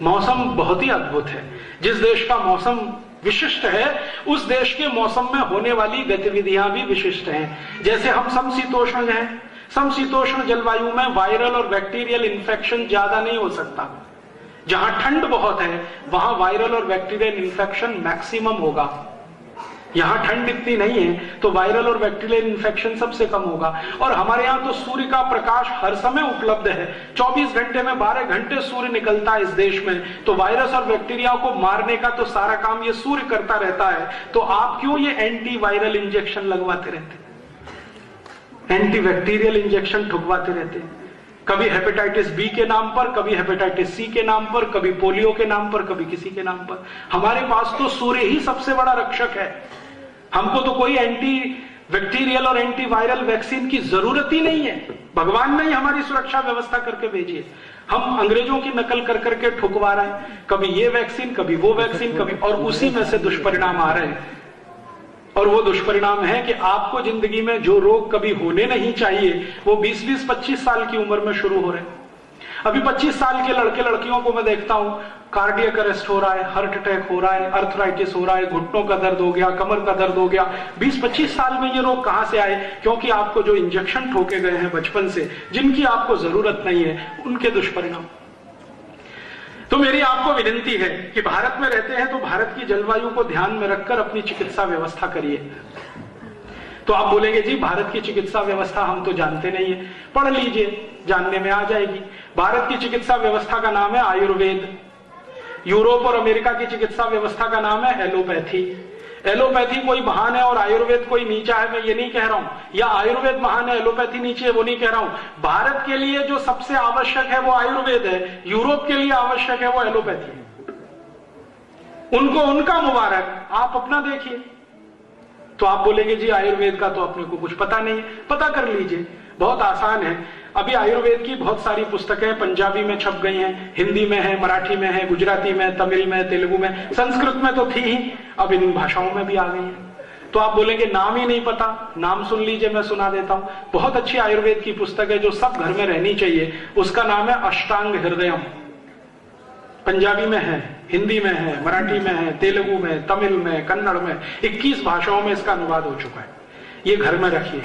मौसम बहुत ही अद्भुत है। जिस देश का मौसम विशिष्ट है उस देश के मौसम में होने वाली गतिविधियां भी विशिष्ट हैं। जैसे हम समशीतोष्ण हैं, समशीतोष्ण जलवायु में वायरल और बैक्टीरियल इन्फेक्शन ज्यादा नहीं हो सकता। जहां ठंड बहुत है वहां वायरल और बैक्टीरियल इन्फेक्शन मैक्सिमम होगा। यहां ठंड इतनी नहीं है तो वायरल और बैक्टीरियल इन्फेक्शन सबसे कम होगा। और हमारे यहां तो सूर्य का प्रकाश हर समय उपलब्ध है। 24 घंटे में 12 घंटे सूर्य निकलता है इस देश में। तो वायरस और बैक्टीरिया को मारने का तो सारा काम ये सूर्य करता रहता है। तो आप क्यों ये एंटी वायरल इंजेक्शन लगवाते रहते, एंटी बैक्टीरियल इंजेक्शन ठुकवाते रहते हैं? कभी हेपेटाइटिस बी के नाम पर, कभी हेपेटाइटिस सी के नाम पर, कभी पोलियो के नाम पर, कभी किसी के नाम पर। हमारे पास तो सूर्य ही सबसे बड़ा रक्षक है। हमको तो कोई एंटी बैक्टीरियल और एंटी वायरल वैक्सीन की जरूरत ही नहीं है। भगवान ने ही हमारी सुरक्षा व्यवस्था करके भेजी है। हम अंग्रेजों की नकल कर करके ठुकवा रहे हैं, कभी ये वैक्सीन, कभी वो वैक्सीन, कभी, और उसी में से दुष्परिणाम आ रहे हैं। और वो दुष्परिणाम है कि आपको जिंदगी में जो रोग कभी होने नहीं चाहिए वो 20-20, 25 साल की उम्र में शुरू हो रहे हैं। अभी 25 साल के लड़के लड़कियों को मैं देखता हूं, कार्डियक अरेस्ट हो रहा है, हार्ट अटैक हो रहा है, अर्थराइटिस हो रहा है, घुटनों का दर्द हो गया, कमर का दर्द हो गया। 20-25 साल में ये रोग कहां से आए? क्योंकि आपको जो इंजेक्शन ठोके गए हैं बचपन से, जिनकी आपको जरूरत नहीं है, उनके दुष्परिणाम। तो मेरी आपको विनती है कि भारत में रहते हैं तो भारत की जलवायु को ध्यान में रखकर अपनी चिकित्सा व्यवस्था करिए। तो आप बोलेंगे जी भारत की चिकित्सा व्यवस्था हम तो जानते नहीं है, पढ़ लीजिए, जानने में आ जाएगी। भारत की चिकित्सा व्यवस्था का नाम है आयुर्वेद। यूरोप और अमेरिका की चिकित्सा व्यवस्था का नाम है एलोपैथी। एलोपैथी कोई महान है और आयुर्वेद कोई नीचा है, मैं ये नहीं कह रहा हूं, या आयुर्वेद महान है एलोपैथी नीचे है, वो नहीं कह रहा हूं। भारत के लिए जो सबसे आवश्यक है वो आयुर्वेद है, यूरोप के लिए आवश्यक है वो एलोपैथी है। उनको उनका मुबारक, आप अपना देखिए। तो आप बोलेंगे जी आयुर्वेद का तो अपने को कुछ पता नहीं है, पता कर लीजिए, बहुत आसान है। अभी आयुर्वेद की बहुत सारी पुस्तकें पंजाबी में छप गई हैं, हिंदी में है, मराठी में है, गुजराती में, तमिल में, तेलुगु में, संस्कृत में तो थी ही, अब इन भाषाओं में भी आ गई है। तो आप बोलेंगे नाम ही नहीं पता, नाम सुन लीजिए, मैं सुना देता हूं। बहुत अच्छी आयुर्वेद की पुस्तक है जो सब घर में रहनी चाहिए, उसका नाम है अष्टांग हृदयम। पंजाबी में है, हिंदी में है, मराठी में है, तेलुगु में, तमिल में, कन्नड़ में, 21 भाषाओं में इसका अनुवाद हो चुका है। ये घर में रखिए।